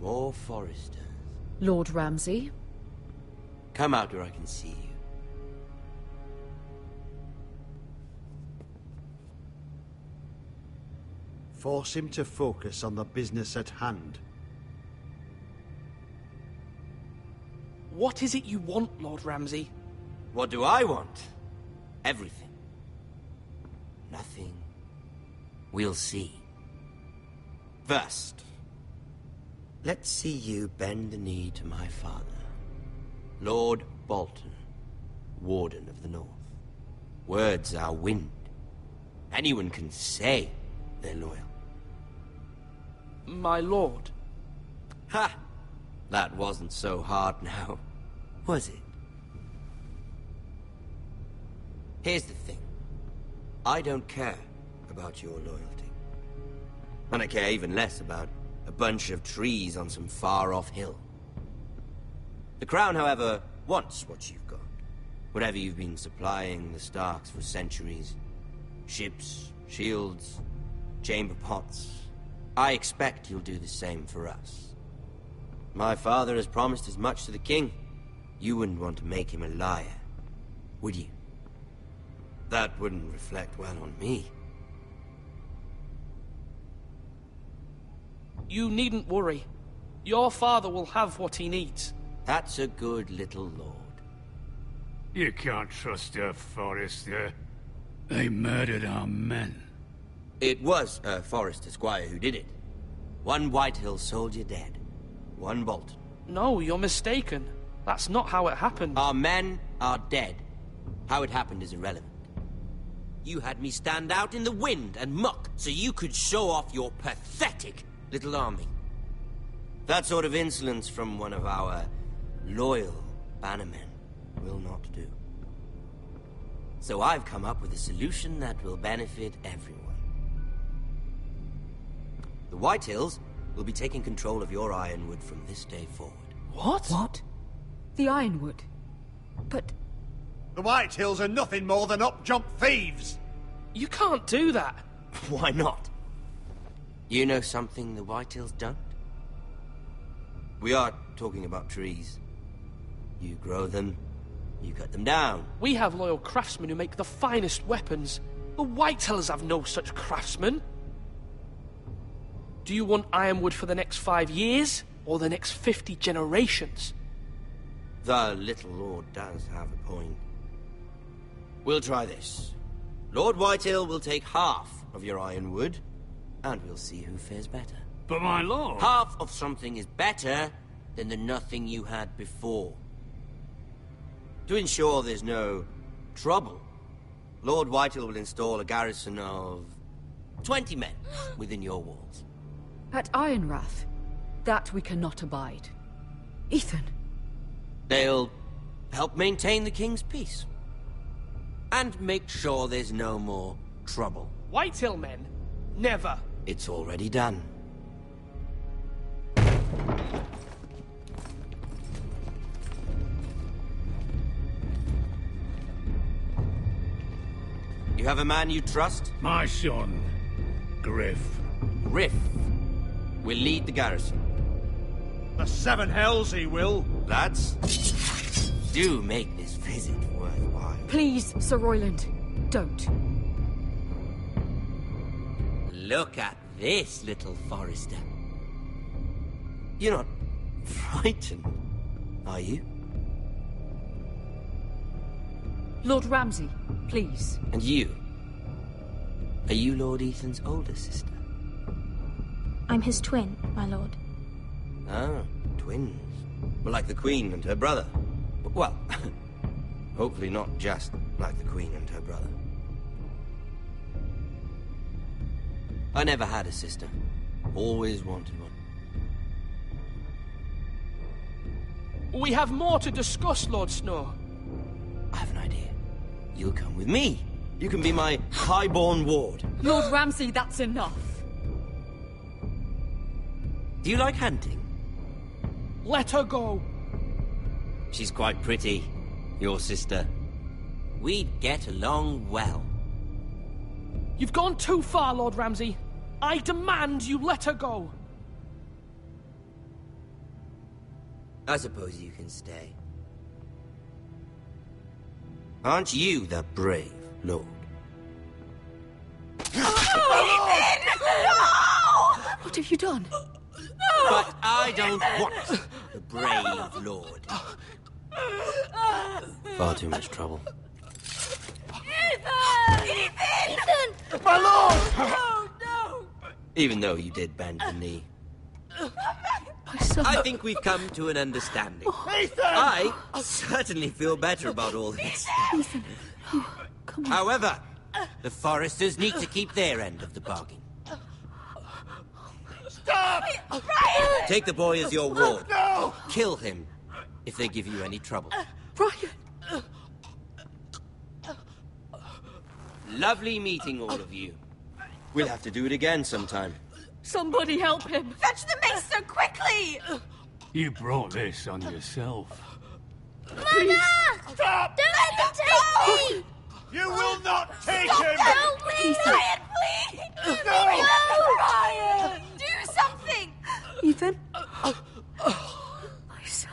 More foresters. Lord Ramsay? Come out where I can see you. Force him to focus on the business at hand. What is it you want, Lord Ramsay? What do I want? Everything. Nothing. We'll see. First, let's see you bend the knee to my father, Lord Bolton, Warden of the North. Words are wind. Anyone can say they're loyal. My lord. Ha! That wasn't so hard now, was it? Here's the thing. I don't care about your loyalty. And I care even less about a bunch of trees on some far-off hill. The Crown, however, wants what you've got. Whatever you've been supplying the Starks for centuries. Ships, shields, chamber pots. I expect you'll do the same for us. My father has promised as much to the king. You wouldn't want to make him a liar, would you? That wouldn't reflect well on me. You needn't worry. Your father will have what he needs. That's a good little lord. You can't trust a Forrester. They murdered our men. It was a Forrester squire who did it. One Whitehill soldier dead. One Bolton. No, you're mistaken. That's not how it happened. Our men are dead. How it happened is irrelevant. You had me stand out in the wind and muck so you could show off your pathetic little army. That sort of insolence from one of our loyal bannermen will not do. So I've come up with a solution that will benefit everyone. The Whitehills will be taking control of your Ironwood from this day forward. What? What? The Ironwood? But... The Whitehills are nothing more than up-jump thieves! You can't do that! Why not? You know something the Whitehills don't? We are talking about trees. You grow them, you cut them down. We have loyal craftsmen who make the finest weapons. The Whitehills have no such craftsmen. Do you want Ironwood for the next 5 years, or the next 50 generations? The little lord does have a point. We'll try this. Lord Whitehill will take half of your Ironwood, and we'll see who fares better. But my lord... Half of something is better than the nothing you had before. To ensure there's no trouble, Lord Whitehill will install a garrison of 20 men within your walls. At Ironrath? That we cannot abide. Ethan! They'll help maintain the king's peace. And make sure there's no more trouble. Whitehill men? Never. It's already done. You have a man you trust? My son, Griff. Griff will lead the garrison. The Seven Hells he will. Lads, do make this visit worthwhile. Please, Sir Royland, don't. Look at this, little Forrester. You're not frightened, are you? Lord Ramsay, please. And you? Are you Lord Ethan's older sister? I'm his twin, my lord. Ah, twins. Well, like the Queen and her brother. Well, hopefully not just like the Queen and her brother. I never had a sister. Always wanted one. We have more to discuss, Lord Snow. I have an idea. You'll come with me. You can be my highborn ward. Lord Ramsay, that's enough. Do you like hunting? Let her go. She's quite pretty, your sister. We'd get along well. You've gone too far, Lord Ramsay. I demand you let her go. I suppose you can stay. Aren't you the brave lord? What have you done? But I don't want the brave lord. Far too much trouble. Ethan! My lord! Oh, no! Even though you did bend the knee. My son. I think we've come to an understanding. Ethan! I certainly feel better about all this. Ethan. Oh, come on. However, the Forresters need to keep their end of the bargain. Stop! Ryan! Take the boy as your ward. No! Kill him if they give you any trouble. Ryan! Lovely meeting all of you. We'll have to do it again sometime. Somebody help him! Fetch the maester quickly! You brought this on yourself. Mother! Stop! Don't let them take me! You will not take Stop! him! Help me! Ryan, please! No! Ryan! Do something! Ethan? My son.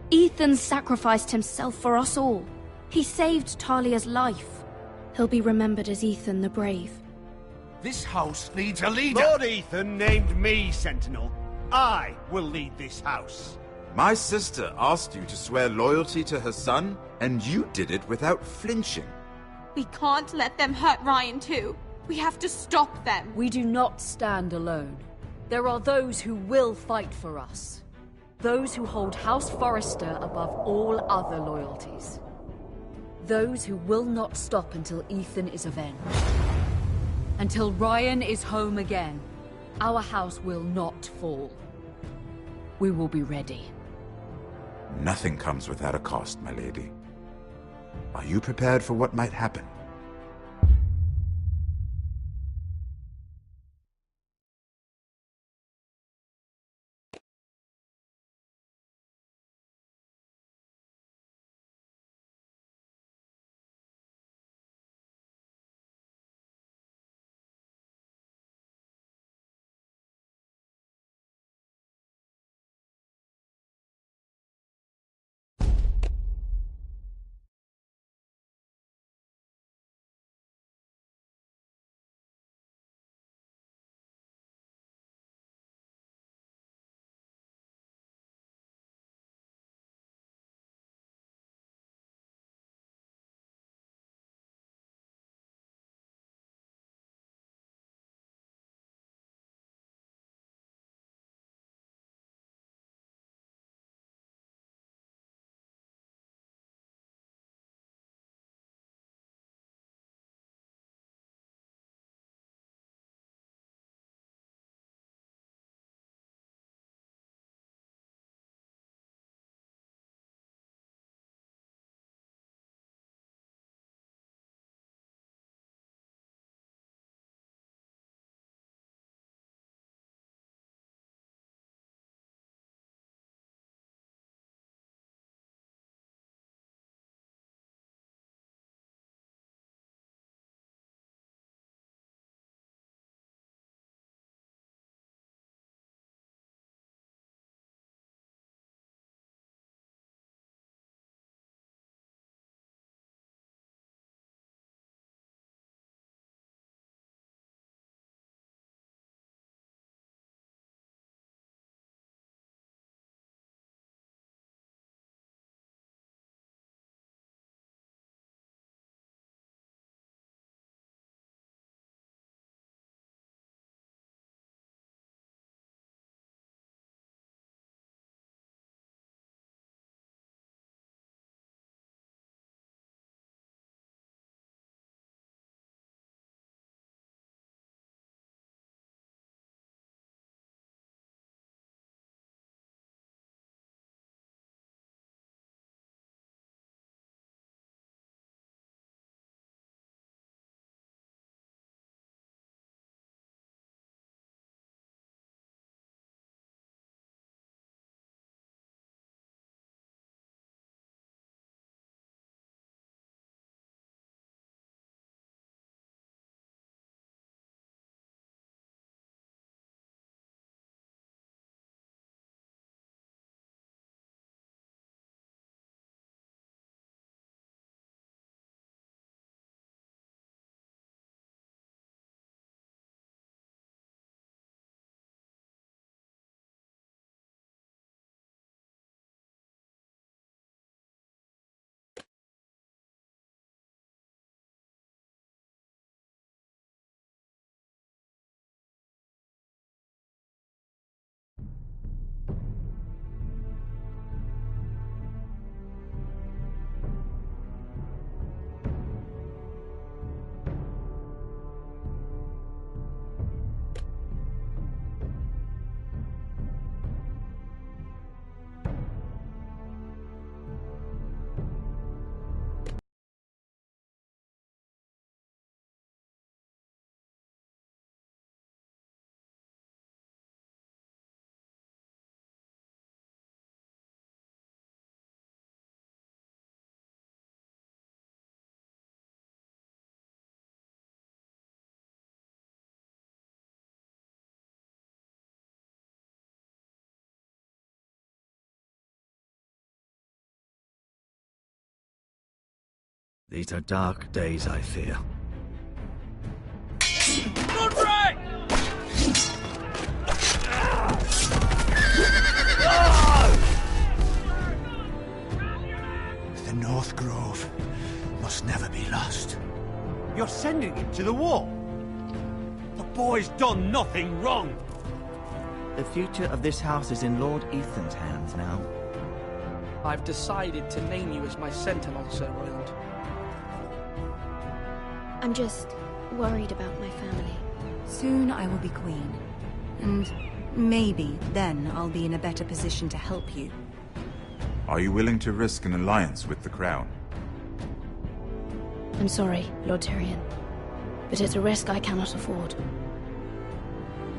Ethan sacrificed himself for us all. He saved Talia's life. He'll be remembered as Ethan the Brave. This house needs a leader. Lord Ethan named me Sentinel. I will lead this house. My sister asked you to swear loyalty to her son, and you did it without flinching. We can't let them hurt Ryan too. We have to stop them. We do not stand alone. There are those who will fight for us. Those who hold House Forrester above all other loyalties. Those who will not stop until Ethan is avenged. Until Ryan is home again, our house will not fall. We will be ready. Nothing comes without a cost, my lady. Are you prepared for what might happen? These are dark days, I fear. Godfrey! The North Grove must never be lost. You're sending him to the war? The boy's done nothing wrong. The future of this house is in Lord Ethan's hands now. I've decided to name you as my sentinel, Sir Royland. I'm just worried about my family. Soon I will be queen. And maybe then I'll be in a better position to help you. Are you willing to risk an alliance with the Crown? I'm sorry, Lord Tyrion, but it's a risk I cannot afford.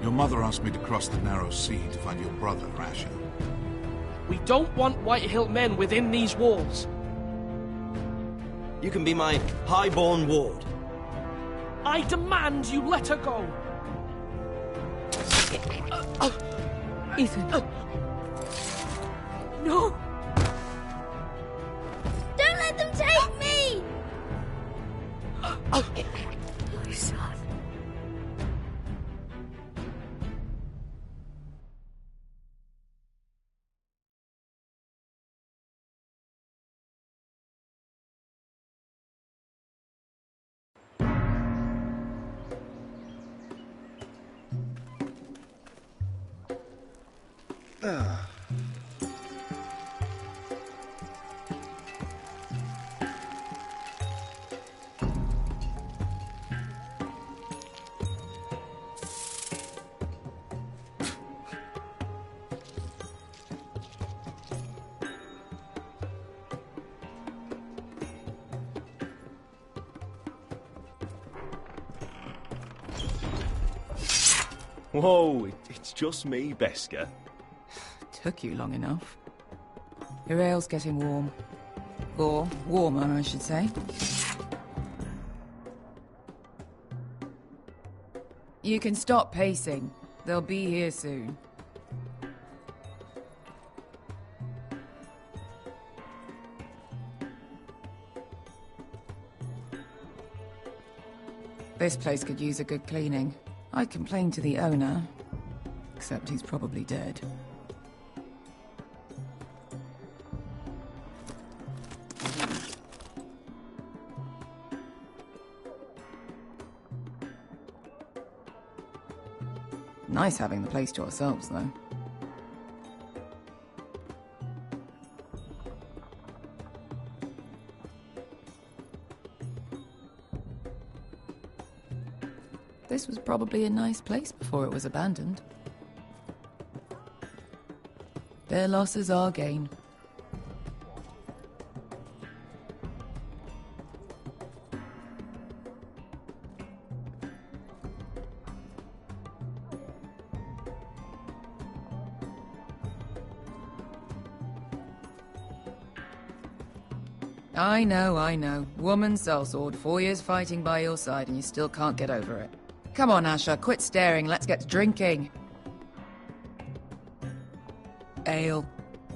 Your mother asked me to cross the narrow sea to find your brother, Asher. We don't want Whitehill men within these walls. You can be my highborn ward. I demand you let her go. Ethan. No! Don't let them take me! My son. Whoa, it's just me, Beskar. Took you long enough. Your ale's getting warm. Or warmer, I should say. You can stop pacing. They'll be here soon. This place could use a good cleaning. I complained to the owner, except he's probably dead. Nice having the place to ourselves, though. This was probably a nice place before it was abandoned. Their loss is our gain. I know. Woman sellsword, 4 years fighting by your side and you still can't get over it. Come on, Asher, quit staring, let's get to drinking. Ale.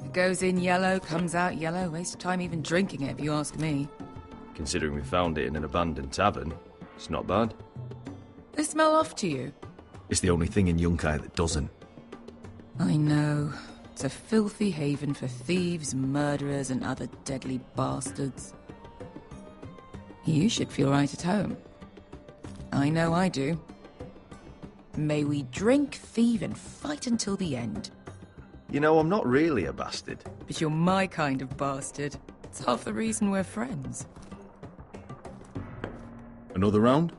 It goes in yellow, comes out yellow. Waste of time even drinking it, if you ask me. Considering we found it in an abandoned tavern, it's not bad. They smell off to you? It's the only thing in Yunkai that doesn't. I know. It's a filthy haven for thieves, murderers, and other deadly bastards. You should feel right at home. I know I do. May we drink, thieve, and fight until the end. You know, I'm not really a bastard. But you're my kind of bastard. It's half the reason we're friends. Another round?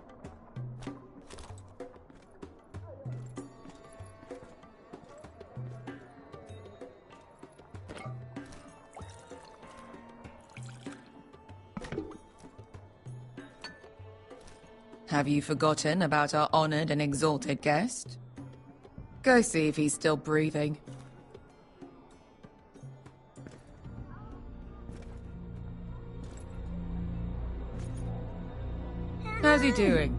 Have you forgotten about our honored and exalted guest? Go see if he's still breathing. How's he doing?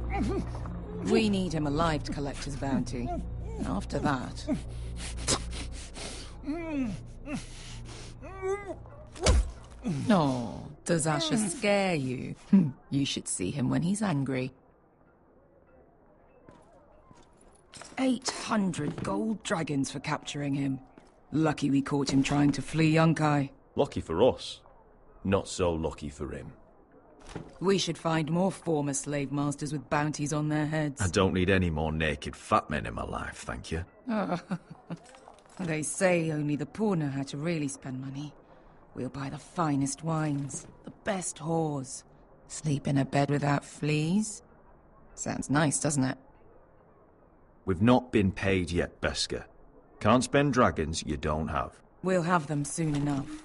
We need him alive to collect his bounty. After that... Oh, does Asher scare you? You should see him when he's angry. 800 gold dragons for capturing him. Lucky we caught him trying to flee Yunkai. Lucky for us. Not so lucky for him. We should find more former slave masters with bounties on their heads. I don't need any more naked fat men in my life, thank you. They say only the poor know how to really spend money. We'll buy the finest wines, the best whores, sleep in a bed without fleas. Sounds nice, doesn't it? We've not been paid yet, Beskar. Can't spend dragons you don't have. We'll have them soon enough.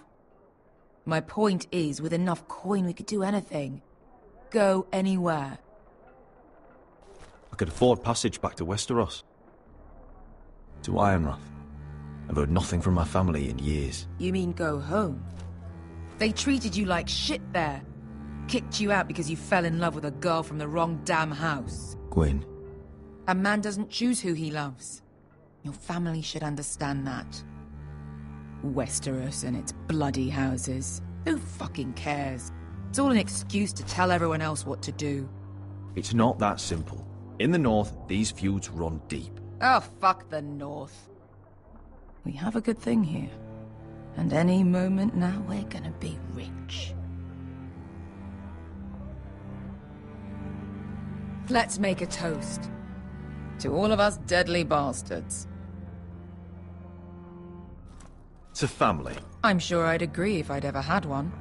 My point is, with enough coin we could do anything. Go anywhere. I could afford passage back to Westeros. To Ironrath. I've heard nothing from my family in years. You mean go home? They treated you like shit there. Kicked you out because you fell in love with a girl from the wrong damn house. Gwyn. A man doesn't choose who he loves. Your family should understand that. Westeros and its bloody houses. Who fucking cares? It's all an excuse to tell everyone else what to do. It's not that simple. In the north, these feuds run deep. Oh, fuck the north. We have a good thing here. And any moment now, we're gonna be rich. Let's make a toast. To all of us deadly bastards. To family. I'm sure I'd agree if I'd ever had one.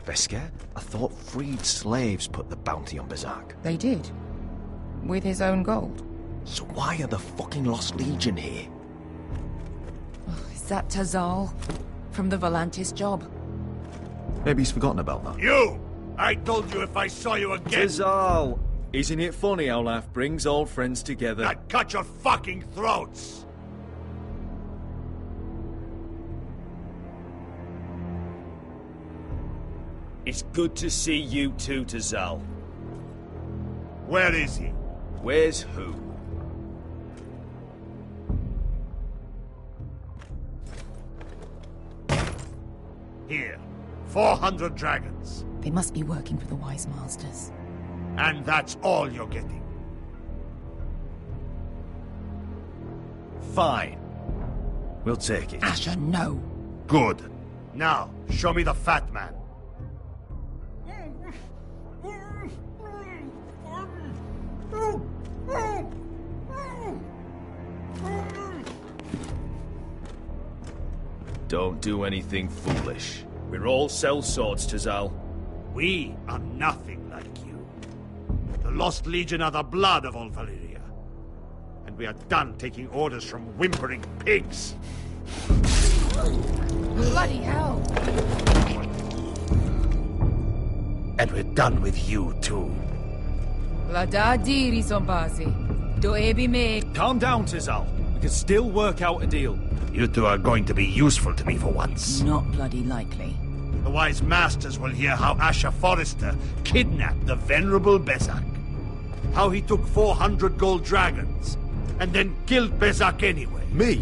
Beskar? I thought freed slaves put the bounty on Berserk. They did. With his own gold. So why are the fucking Lost Legion here? Is that Tazal? From the Volantis job? Maybe he's forgotten about that. You! I told you if I saw you again... Tazal! Isn't it funny how life brings old friends together? I'd cut your fucking throats! It's good to see you too, Tazal. Where is he? Where's who? Here. 400 dragons. They must be working for the Wise Masters. And that's all you're getting. Fine. We'll take it. Asher, no. Good. Now, show me the fat man. Don't do anything foolish. We're all sellswords, Tazal. We are nothing like you. The Lost Legion are the blood of all Valyria. And we are done taking orders from whimpering pigs. Bloody hell! And we're done with you, too. Calm down, Tazal. We can still work out a deal. You two are going to be useful to me for once. Not bloody likely. The Wise Masters will hear how Asher Forrester kidnapped the venerable Bezak. How he took 400 gold dragons, and then killed Bezak anyway. Me?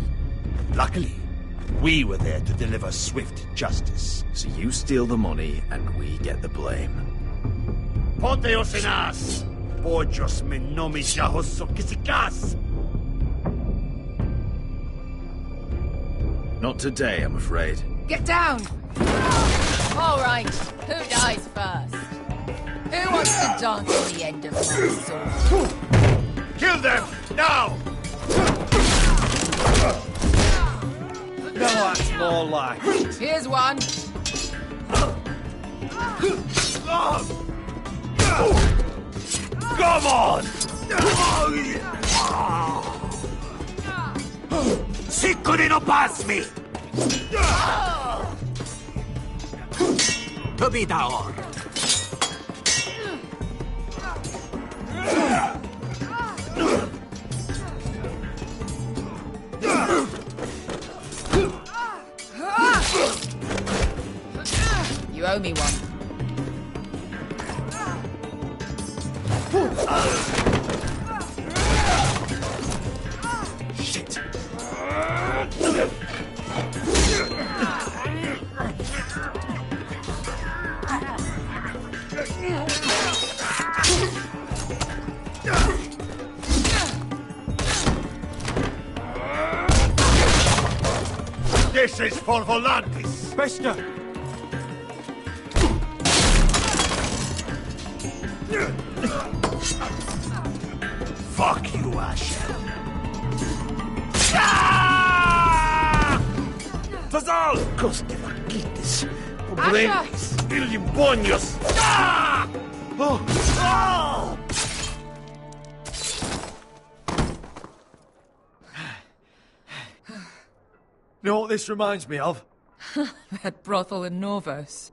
Luckily, we were there to deliver swift justice. So you steal the money, and we get the blame. Ponteos en as! Pojos me nomi jahoso kisikas! Not today, I'm afraid. Get down! All right, who dies first? Who wants to dance on the end of my sword? Kill them, now! No, that's more like it. Here's one. Come on! Sicuri no pass me! Tobidaor! You owe me one. Shit! This is for Volantis! Bester! Fuck you, Asher. Tazal! Coste vaquites, pobrenis, ilimbonios! Oh! Oh! You know what this reminds me of? That brothel in Norvos.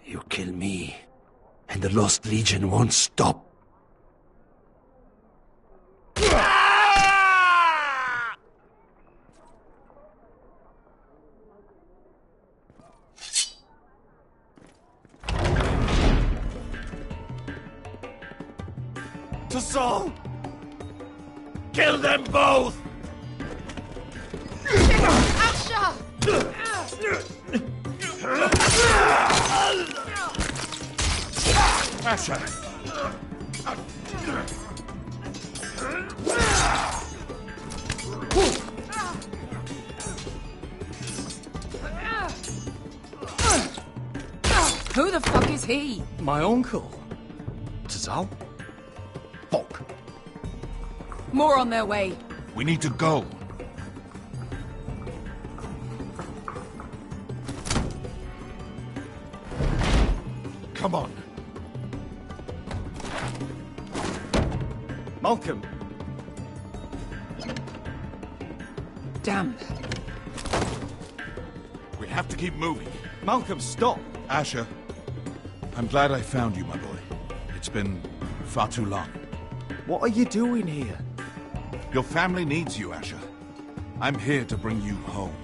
You kill me, and the Lost Legion won't stop. Tazal! Kill them both! Asha! Asher! Who the fuck is he? My uncle. Tazal? Fuck. More on their way. We need to go. Come on. Malcolm! Damn. We have to keep moving. Malcolm, stop! Asher, I'm glad I found you, my boy. It's been far too long. What are you doing here? Your family needs you, Asher. I'm here to bring you home.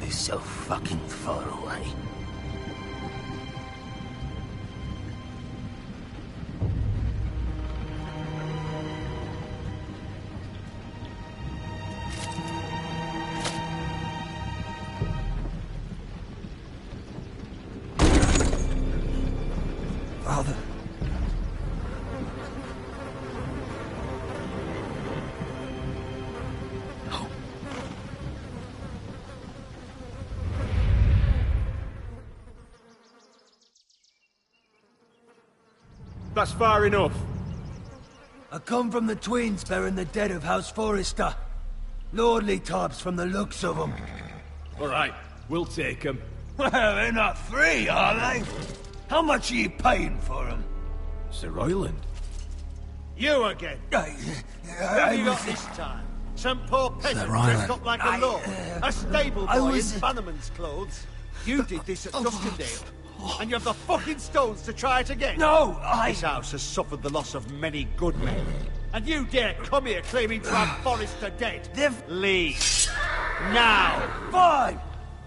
is so fucking far away. Father. That's far enough. I come from the twins bearing the dead of House Forrester. Lordly types from the looks of them. All right, we'll take them. Well, they're not free, are they? How much are you paying for them? Sir Royland. You again. Who have you got this time? Some poor peasant dressed up like a lord. A stable boy in Bannerman's clothes. You did this at Duskendale. And you have the fucking stones to try it again? No, This house has suffered the loss of many good men. And you dare come here claiming to have Forrester dead? Leave. Now. Fine.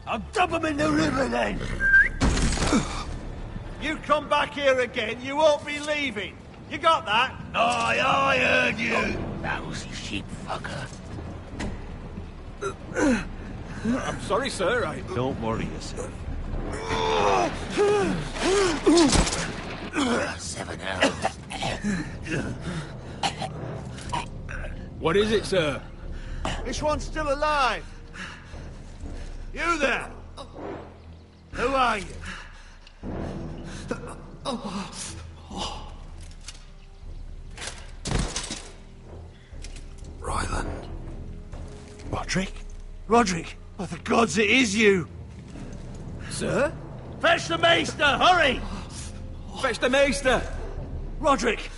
I'll dump them in the river then. You come back here again, you won't be leaving. You got that? Aye, I heard you. Lousy sheep fucker. I'm sorry, sir. Don't worry yourself. 7 hours. What is it, sir? This one's still alive. You there? Who are you? Royland. Roderick? Roderick? Oh, the gods, it is you! Sir? Fetch the maester, hurry! Fetch the maester! Roderick!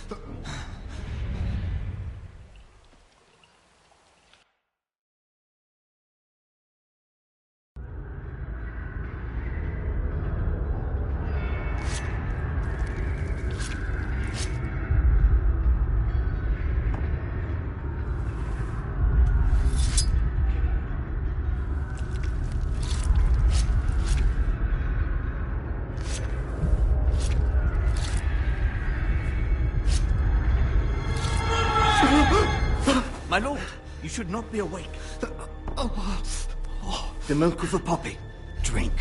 My lord, you should not be awake. The milk of the poppy. Drink.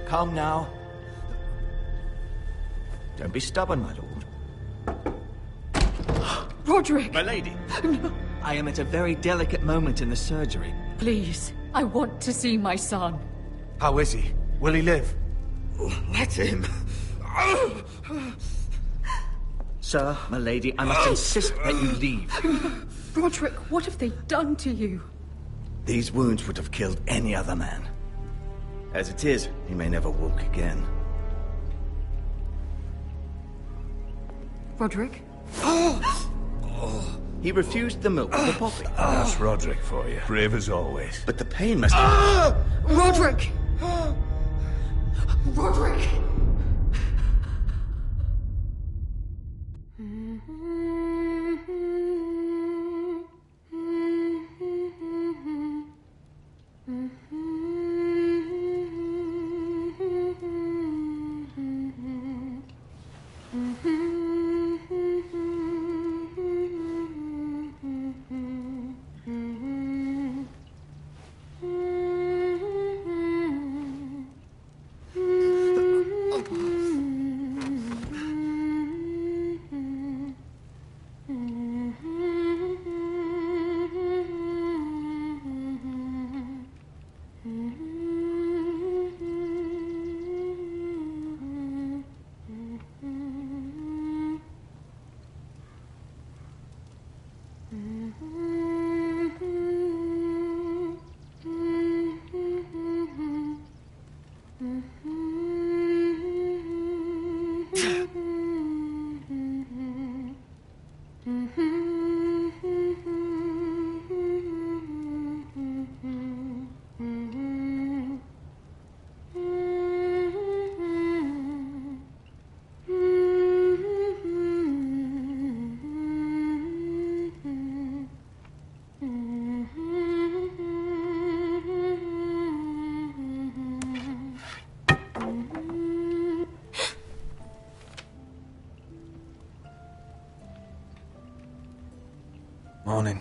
Calm now. Don't be stubborn, my lord. Roderick! My lady. No. I am at a very delicate moment in the surgery. Please, I want to see my son. How is he? Will he live? Let him. Sir, my lady, I must insist that you leave. Roderick, what have they done to you? These wounds would have killed any other man. As it is, he may never walk again. Roderick? He refused the milk of the poppy. That's Roderick for you. Brave as always. But the pain must... Roderick! Roderick!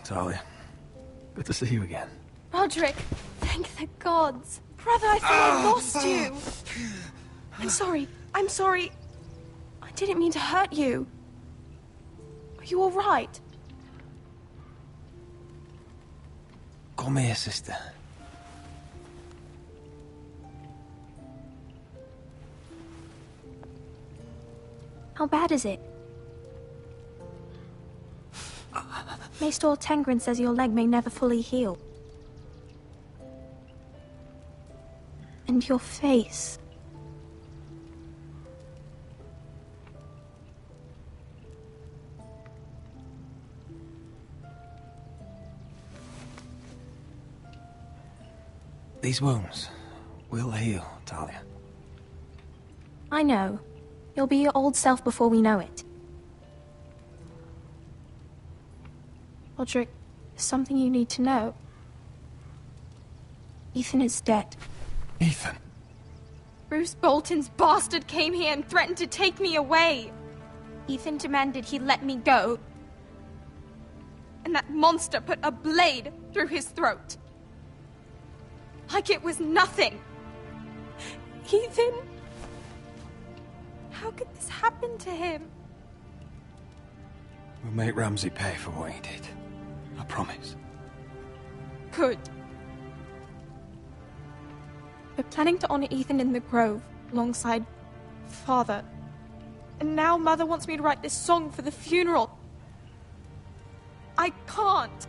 Talia. Good to see you again. Roderick, thank the gods. Brother, I thought I lost you. I'm sorry. I'm sorry. I didn't mean to hurt you. Are you all right? Come here, sister. How bad is it? Maester Tengrin says your leg may never fully heal. And your face. These wounds will heal, Talia. I know. You'll be your old self before we know it. Roderick, there's something you need to know. Ethan is dead. Ethan? Bruce Bolton's bastard came here and threatened to take me away. Ethan demanded he let me go. And that monster put a blade through his throat. Like it was nothing. Ethan? How could this happen to him? We'll make Ramsay pay for what he did. I promise. Good. We're planning to honor Ethan in the Grove, alongside Father. And now Mother wants me to write this song for the funeral. I can't.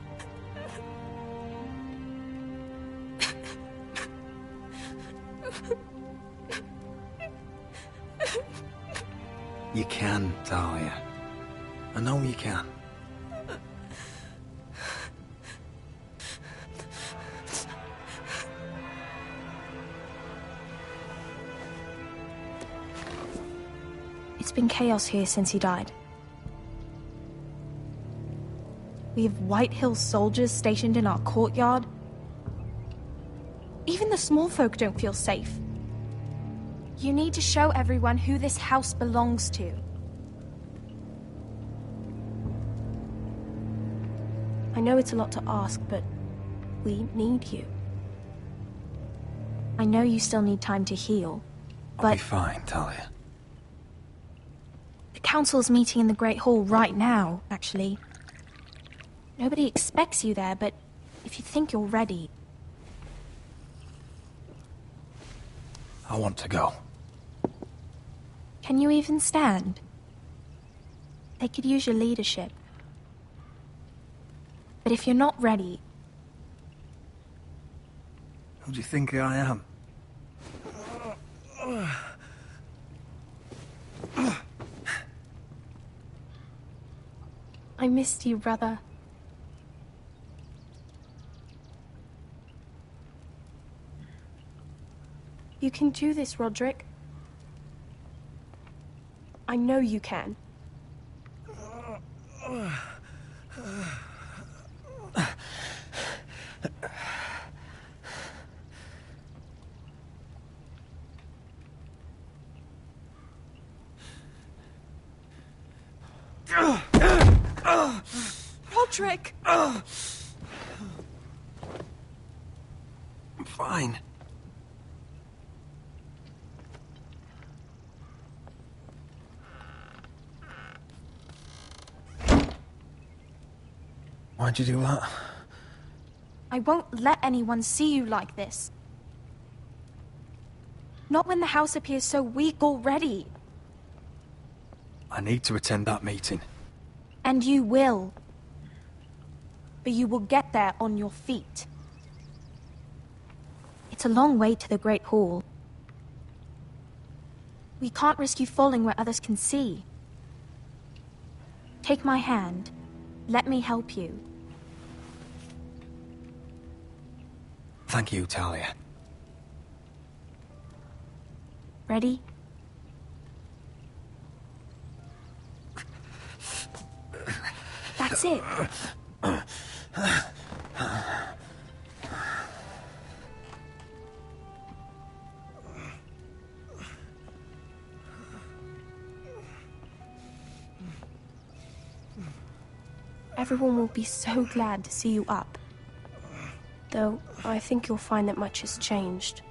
You can, Talia. I know you can. It's been chaos here since he died. We have White Hill soldiers stationed in our courtyard. Even the small folk don't feel safe. You need to show everyone who this house belongs to. I know it's a lot to ask, but we need you. I know you still need time to heal, but... I'll be fine, Talia. The council's meeting in the Great Hall right now, actually. Nobody expects you there, but if you think you're ready... I want to go. Can you even stand? They could use your leadership. But if you're not ready... Who do you think I am? I missed you, brother. You can do this, Roderick. I know you can. Roderick! I'm fine. Why'd you do that? I won't let anyone see you like this. Not when the house appears so weak already. I need to attend that meeting. And you will. But you will get there on your feet. It's a long way to the Great Hall. We can't risk you falling where others can see. Take my hand. Let me help you. Thank you, Talia. Ready? That's it. Everyone will be so glad to see you up. Though, I think you'll find that much has changed.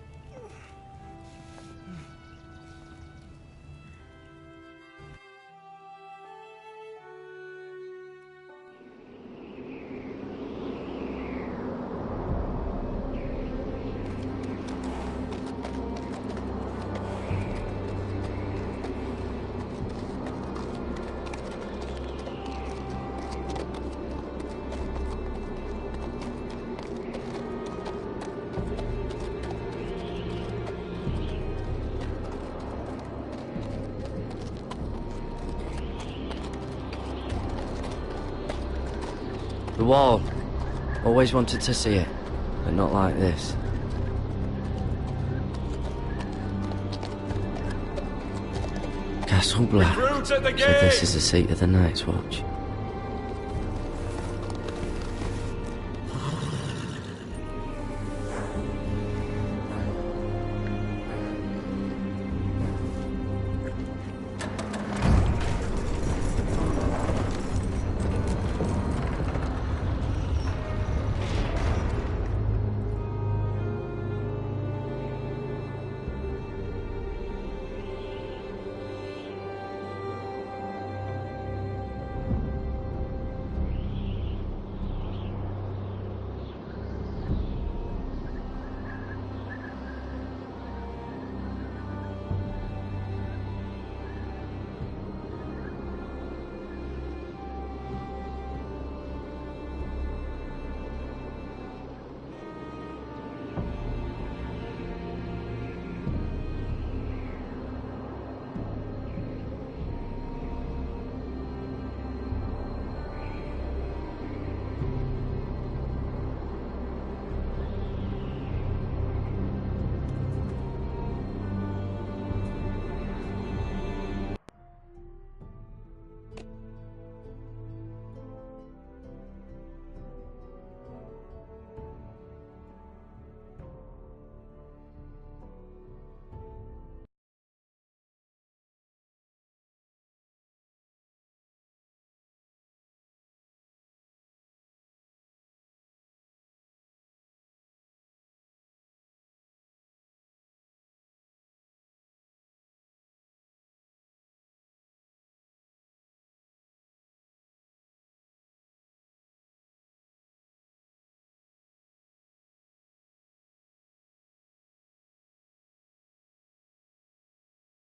The wall. Always wanted to see it, but not like this. Castle Black. So this is the seat of the Night's Watch.